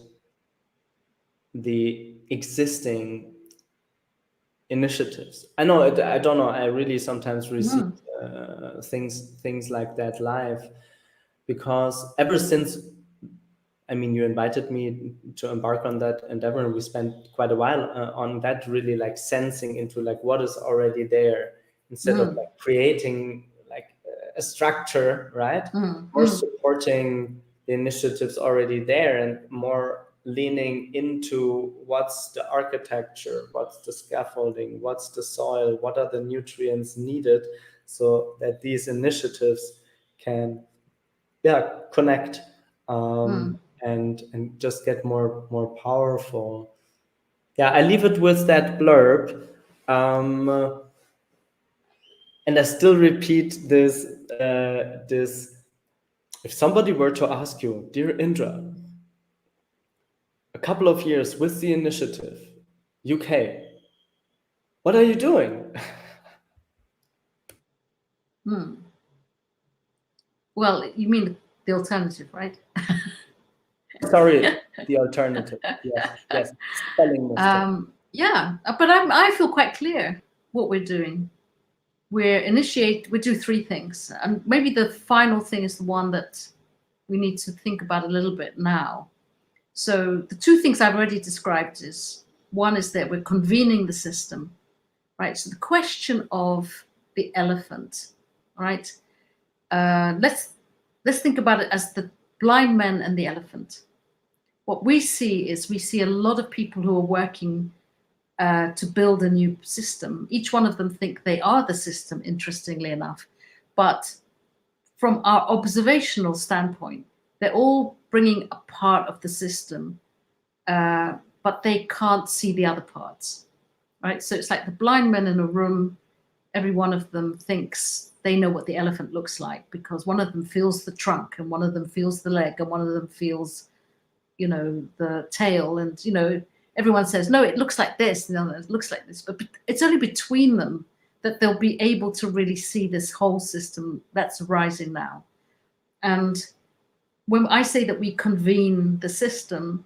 the existing initiatives. I know, I don't know, I really sometimes receive things like that live, because ever since, I mean, you invited me to embark on that endeavor, and we spent quite a while on that, really like sensing into like what is already there, instead of like creating like a structure, right? Or supporting the initiatives already there, and more leaning into what's the architecture, what's the scaffolding, what's the soil, what are the nutrients needed, so that these initiatives can connect and just get more powerful. I leave it with that blurb, and I still repeat this if somebody were to ask you, dear Indra, a couple of years with the initiative UK, what are you doing? Well, you mean the alternative, right? Sorry, the alternative. Yes. Spelling mistake. But I feel quite clear what we're doing. We do three things, and maybe the final thing is the one that we need to think about a little bit now. So the two things I've already described is, one is that we're convening the system, right? So the question of the elephant, right? Let's think about it as the blind man and the elephant. What we see a lot of people who are working to build a new system. Each one of them think they are the system, interestingly enough. But from our observational standpoint, they're all bringing a part of the system, but they can't see the other parts, right? So it's like the blind men in a room. Every one of them thinks they know what the elephant looks like, because one of them feels the trunk, and one of them feels the leg, and one of them feels, the tail, and, everyone says, no, it looks like this, and it looks like this, but it's only between them that they'll be able to really see this whole system that's arising now. And when I say that we convene the system,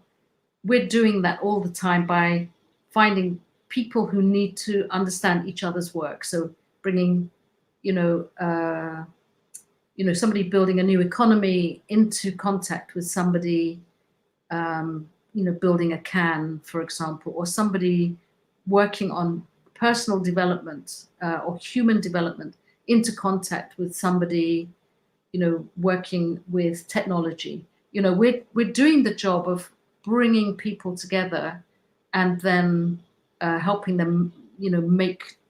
we're doing that all the time by finding people who need to understand each other's work. So bringing, somebody building a new economy into contact with somebody, building a can, for example, or somebody working on personal development or human development into contact with somebody, working with technology. We're doing the job of bringing people together and then helping them,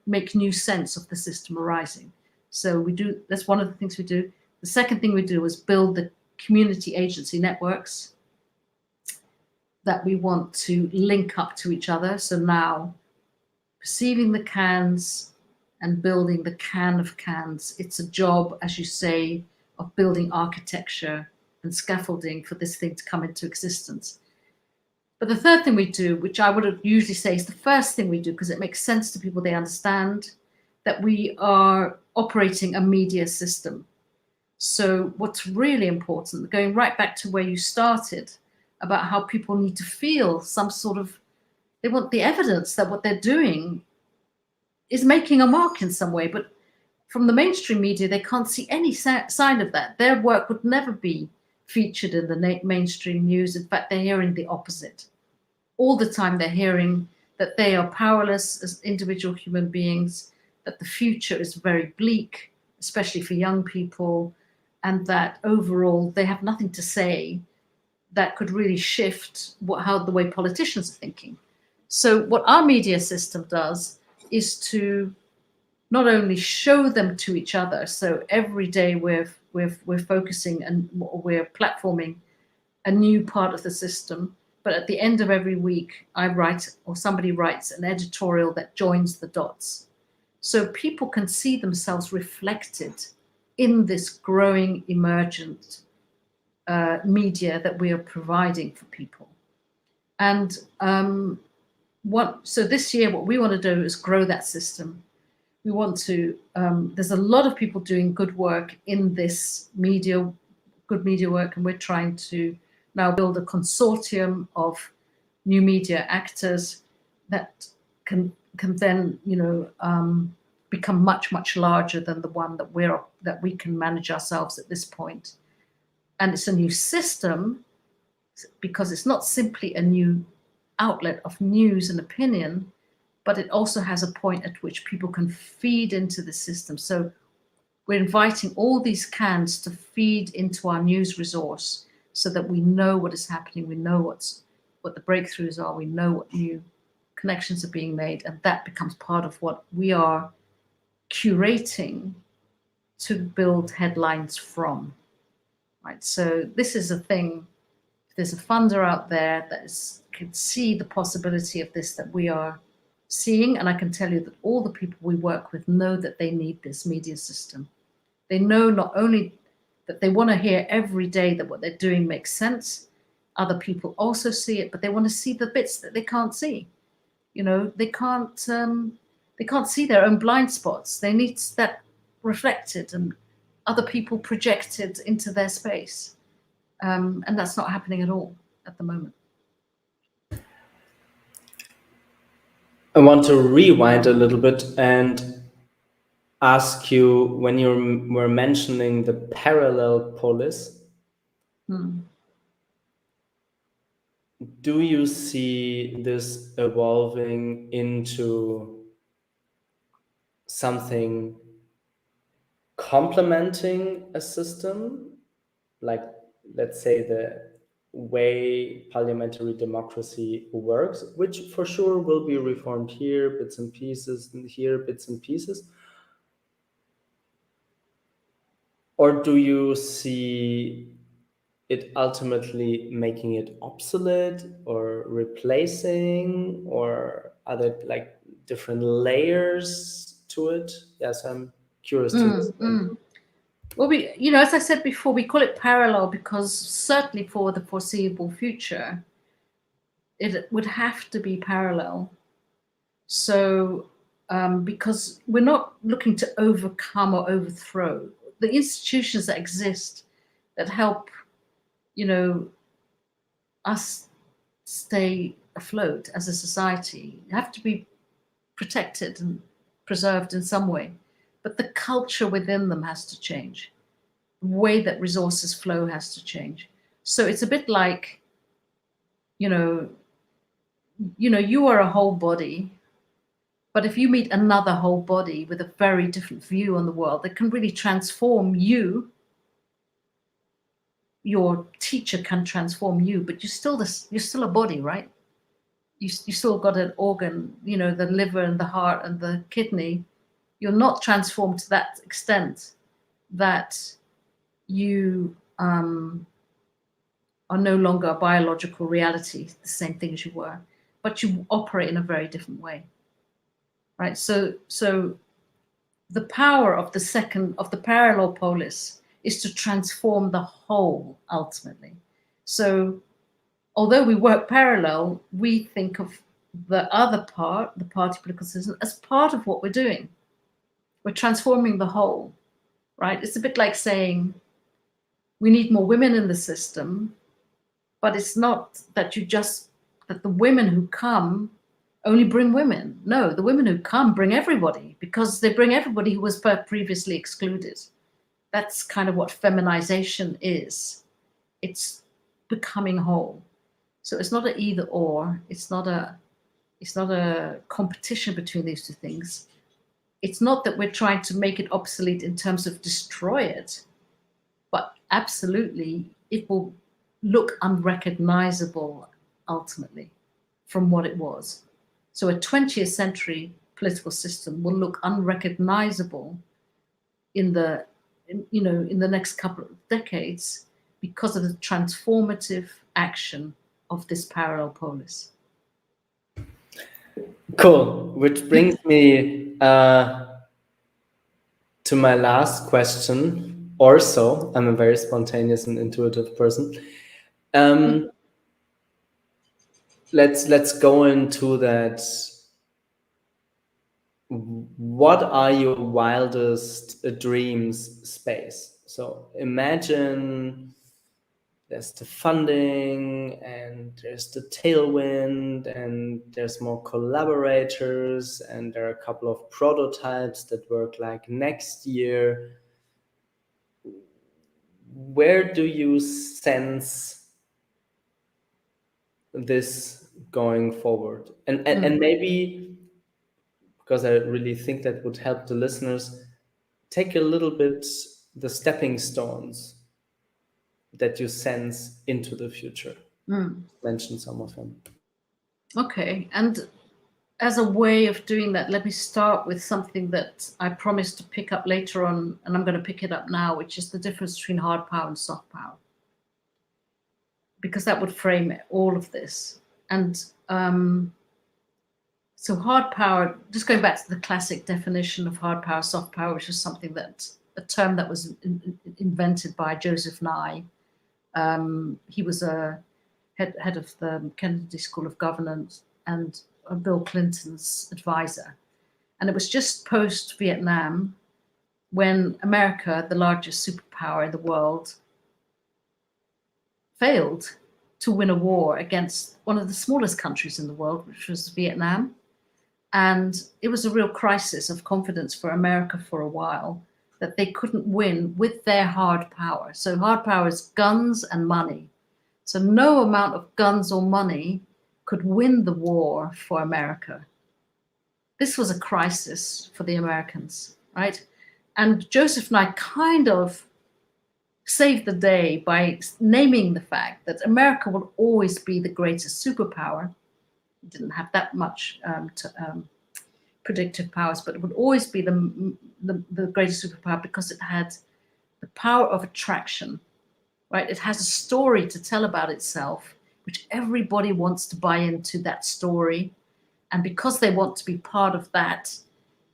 make new sense of the system arising. So that's one of the things we do. The second thing we do is build the community agency networks. that we want to link up to each other. So now, perceiving the cans and building the can of cans, it's a job, as you say, of building architecture and scaffolding for this thing to come into existence. But the third thing we do, which I would usually say is the first thing we do, because it makes sense to people, they understand that we are operating a media system. So what's really important, going right back to where you started, about how people need to feel some sort of, they want the evidence that what they're doing is making a mark in some way. But from the mainstream media, they can't see any sign of that. Their work would never be featured in the mainstream news. In fact, they're hearing the opposite. All the time they're hearing that they are powerless as individual human beings, that the future is very bleak, especially for young people, and that overall they have nothing to say that could really shift the way politicians are thinking. So what our media system does is to not only show them to each other. So every day we're focusing and we're platforming a new part of the system. But at the end of every week, I write, or somebody writes, an editorial that joins the dots. So people can see themselves reflected in this growing, emergent media that we are providing for people. And so this year, what we want to do is grow that system. We want to, there's a lot of people doing good work in this good media work, and we're trying to now build a consortium of new media actors that can then, become much, much larger than the one that we can manage ourselves at this point. And it's a new system because it's not simply a new outlet of news and opinion, but it also has a point at which people can feed into the system. So we're inviting all these cans to feed into our news resource so that we know what is happening, we know what the breakthroughs are, we know what new connections are being made, and that becomes part of what we are curating to build headlines from. Right. So this is a thing. If there's a funder out there that can see the possibility of this that we are seeing, and I can tell you that all the people we work with know that they need this media system. They know not only that they want to hear every day that what they're doing makes sense, other people also see it, but they want to see the bits that they can't see. They can't see their own blind spots. They need that reflected and other people projected into their space. And that's not happening at all at the moment. I want to rewind a little bit and ask you, when you were mentioning the Parallelpolis, do you see this evolving into something complementing a system, like, let's say, the way parliamentary democracy works, which for sure will be reformed here, bits and pieces, and here, bits and pieces? Or do you see it ultimately making it obsolete or replacing, or are there like different layers to it? Yes, I'm curious to Well, as I said before, we call it parallel because certainly for the foreseeable future, it would have to be parallel. So, because we're not looking to overcome or overthrow the institutions that exist that help, us stay afloat as a society, have to be protected and preserved in some way. But the culture within them has to change. The way that resources flow has to change. So it's a bit like, you are a whole body, but if you meet another whole body with a very different view on the world, that can really transform you. Your teacher can transform you, but you're still a body, right? You still got an organ, the liver and the heart and the kidney. You're not transformed to that extent that you are no longer a biological reality, the same thing as you were, but you operate in a very different way, right? So the power of the Parallelpolis is to transform the whole ultimately. So although we work parallel, we think of the other part, the party political system, as part of what we're doing. We're transforming the whole, right? It's a bit like saying we need more women in the system, but it's not that that the women who come only bring women. No, the women who come bring everybody, because they bring everybody who was previously excluded. That's kind of what feminization is. It's becoming whole. So it's not an either or. It's not a competition between these two things. It's not that we're trying to make it obsolete in terms of destroy it, but absolutely it will look unrecognizable ultimately from what it was. So a 20th century political system will look unrecognizable in the next couple of decades because of the transformative action of this Parallelpolis. Cool. Which brings me to my last question. Also, I'm a very spontaneous and intuitive person. Let's go into that. What are your wildest dreams space? So imagine there's the funding and there's the tailwind and there's more collaborators and there are a couple of prototypes that work like next year. Where do you sense this going forward? And maybe, because I really think that would help the listeners, take a little bit the stepping stones that you sense into the future. Mention some of them. Okay, and as a way of doing that, let me start with something that I promised to pick up later on, and I'm going to pick it up now, which is the difference between hard power and soft power, because that would frame all of this. And so hard power, just going back to the classic definition of hard power, soft power, which is a term that was invented by Joseph Nye. He was a head of the Kennedy School of Governance and Bill Clinton's advisor. And it was just post-Vietnam when America, the largest superpower in the world, failed to win a war against one of the smallest countries in the world, which was Vietnam. And it was a real crisis of confidence for America for a while, that they couldn't win with their hard power. So hard power is guns and money. So no amount of guns or money could win the war for America. This was a crisis for the Americans, right? And Joseph Nye kind of saved the day by naming the fact that America will always be the greatest superpower. It didn't have that much predictive powers, but it would always be the greatest superpower because it had the power of attraction, right? It has a story to tell about itself, which everybody wants to buy into that story. And because they want to be part of that,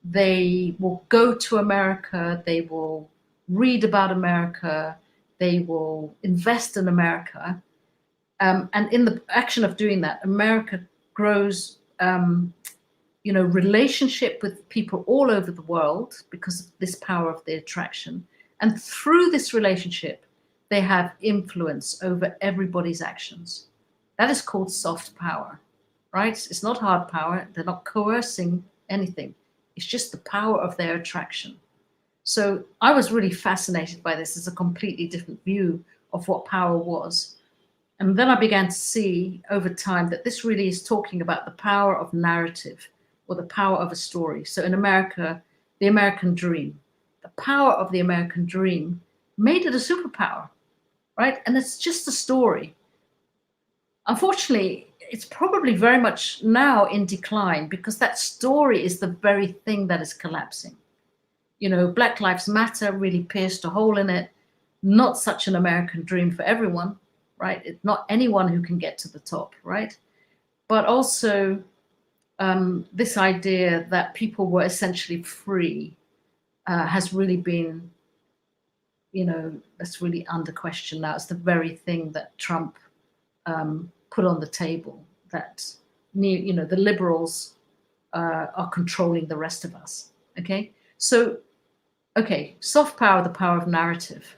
they will go to America, they will read about America, they will invest in America. And in the action of doing that, America grows relationship with people all over the world because of this power of the attraction. And through this relationship, they have influence over everybody's actions. That is called soft power, right? It's not hard power. They're not coercing anything. It's just the power of their attraction. So I was really fascinated by this as a completely different view of what power was. And then I began to see over time that this really is talking about the power of narrative or the power of a story. So in America, the American dream, the power of the American dream made it a superpower, right? And it's just a story. Unfortunately, it's probably very much now in decline because that story is the very thing that is collapsing. Black Lives Matter really pierced a hole in it. Not such an American dream for everyone. right? It's not anyone who can get to the top, right? But also this idea that people were essentially free has really been, that's really under question now. It's the very thing that Trump put on the table, that the liberals are controlling the rest of us. Okay, so soft power, the power of narrative.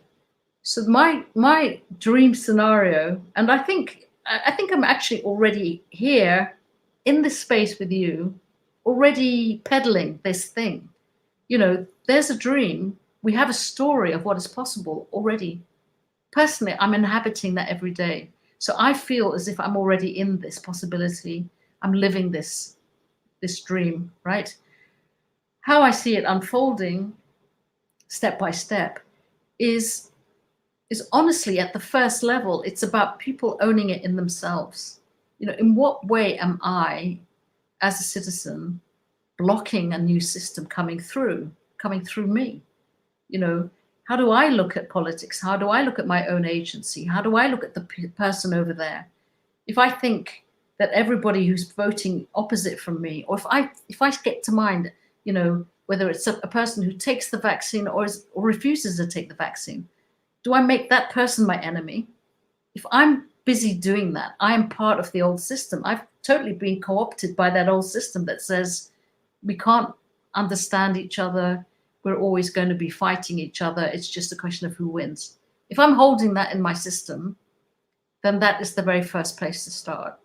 So my dream scenario, and I think I'm actually already here in this space with you, already peddling this thing. There's a dream. We have a story of what is possible already. Personally, I'm inhabiting that every day. So I feel as if I'm already in this possibility. I'm living this dream, right? How I see it unfolding step by step is honestly at the first level, it's about people owning it in themselves. In what way am I, as a citizen, blocking a new system coming through me? How do I look at politics? How do I look at my own agency? How do I look at the person over there? If I think that everybody who's voting opposite from me, or if I get to mind, whether it's a person who takes the vaccine or refuses to take the vaccine, do I make that person my enemy? If I'm busy doing that, I am part of the old system. I've totally been co-opted by that old system that says we can't understand each other. We're always going to be fighting each other. It's just a question of who wins. If I'm holding that in my system, then that is the very first place to start.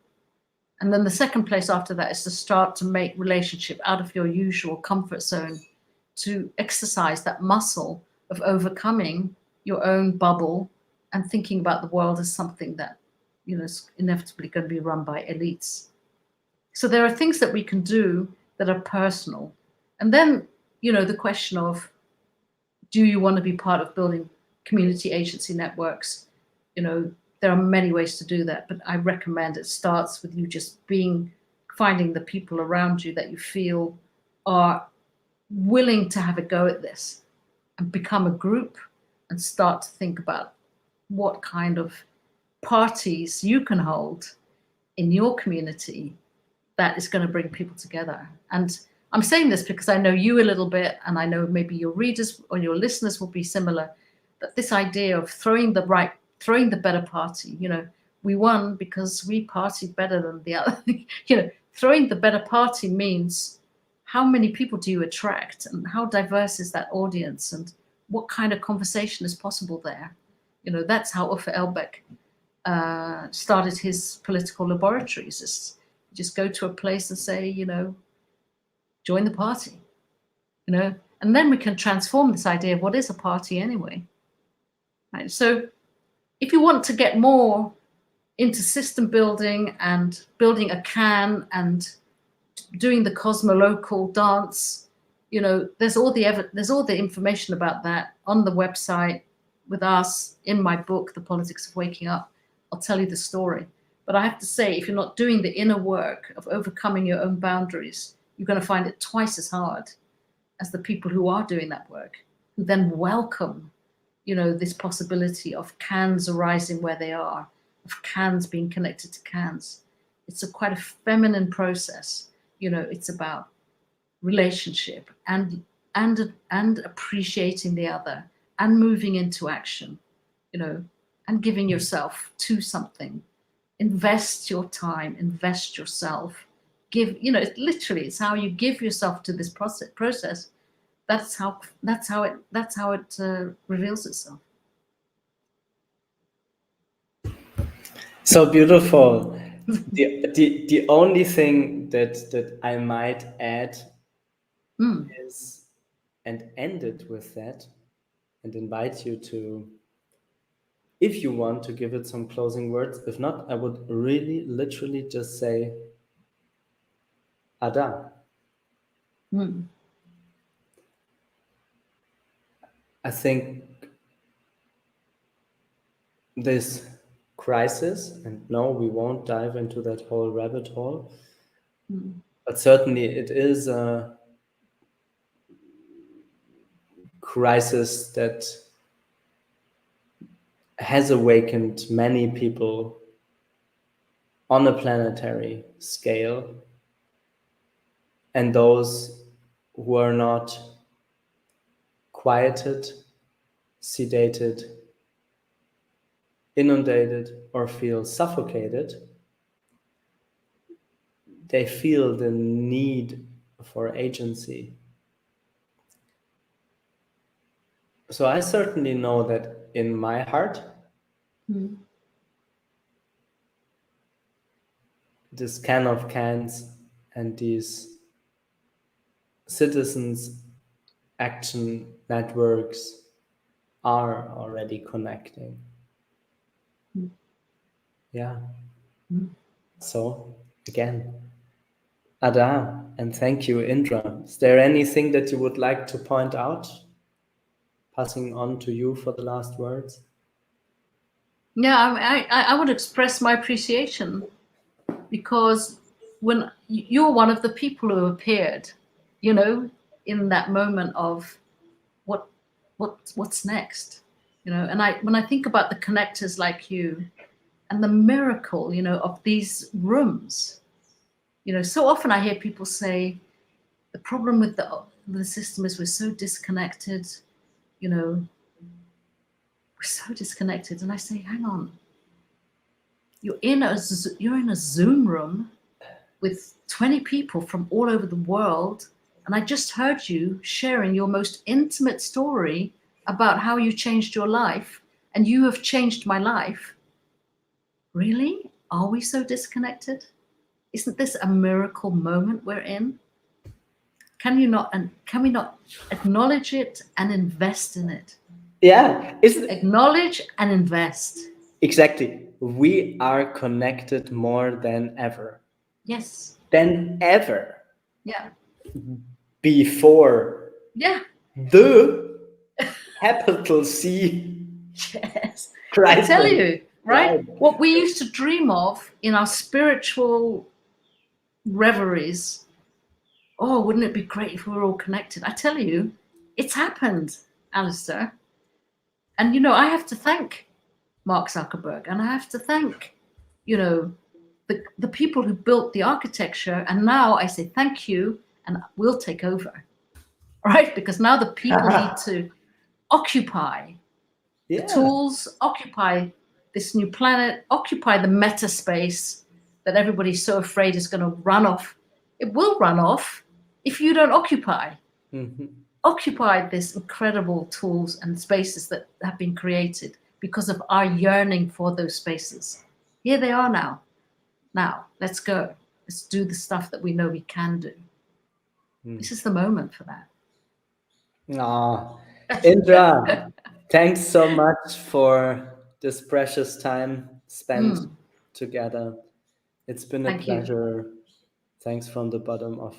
And then the second place after that is to start to make relationship out of your usual comfort zone, to exercise that muscle of overcoming your own bubble and thinking about the world as something that is inevitably going to be run by elites. So there are things that we can do that are personal. And then the question of, do you want to be part of building community agency networks? There are many ways to do that, but I recommend it starts with you just finding the people around you that you feel are willing to have a go at this and become a group and start to think about what kind of parties you can hold in your community that is going to bring people together. And I'm saying this because I know you a little bit, and I know maybe your readers or your listeners will be similar, that this idea of throwing the better party, we won because we partied better than the other. Throwing the better party means how many people do you attract, and how diverse is that audience, and what kind of conversation is possible there. That's how Uffe Elbeck started his political laboratories. Just go to a place and say, join the party, and then we can transform this idea of what is a party anyway. Right? So if you want to get more into system building and building a can and doing the cosmolocal dance, there's all the information about that on the website with us in my book, The Politics of Waking Up. I'll tell you the story. But I have to say, if you're not doing the inner work of overcoming your own boundaries, you're going to find it twice as hard as the people who are doing that work, who then welcome, this possibility of cans arising where they are, of cans being connected to cans. It's quite a feminine process. It's about relationship and appreciating the other and moving into action, and giving yourself to something. Invest your time, invest yourself. Give, it's how you give yourself to this process. That's how it reveals itself. So beautiful. The only thing that I might add is, and end it with that, and invite you to, if you want to give it some closing words. If not, I would really literally just say Ada. I think this crisis, and no, we won't dive into that whole rabbit hole, but certainly it is a crisis that has awakened many people on a planetary scale, and those who are not quieted, sedated, inundated, or feel suffocated, they feel the need for agency. So I certainly know that in my heart, this can of cans and these citizens action networks are already connecting. Yeah. So again, Ada, and thank you, Indra. Is there anything that you would like to point out? Passing on to you for the last words. Yeah, I would express my appreciation, because when you're one of the people who appeared, you know, in that moment of what's next, you know. And when I think about the connectors like you and the miracle, you know, of these rooms, you know, so often I hear people say the problem with the system is we're so disconnected, you know, we're so disconnected. And I say, hang on, you're in a Zoom room with 20 people from all over the world, and I just heard you sharing your most intimate story about how you changed your life, and you have changed my life. Really? Are we so disconnected? Isn't this a miracle moment we're in? Can we not acknowledge it and invest in it? Yeah, Acknowledge and invest. Exactly. We are connected more than ever. Yes. Than ever. Yeah. Before. Yeah. The capital C. Yes. Crisis. I tell you, right? What we used to dream of in our spiritual reveries. Oh, wouldn't it be great if we were all connected? I tell you, it's happened, Alistair. And, you know, I have to thank Mark Zuckerberg, and I have to thank, you know, the people who built the architecture. And now I say thank you, and we'll take over, right? Because now the people need to occupy the tools, occupy this new planet, occupy the meta space that everybody's so afraid is going to run off. It will run off if you don't occupy. Occupy this incredible tools and spaces that have been created because of our yearning for those spaces. Here they are now. Now, let's go. Let's do the stuff that we know we can do. This is the moment for that. Indra, thanks so much for this precious time spent together. It's been a pleasure. Thanks from the bottom of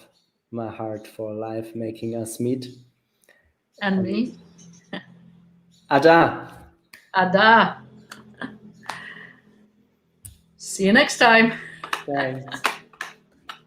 my heart for life making us meet. And me. Ada. Ada. See you next time. Thanks.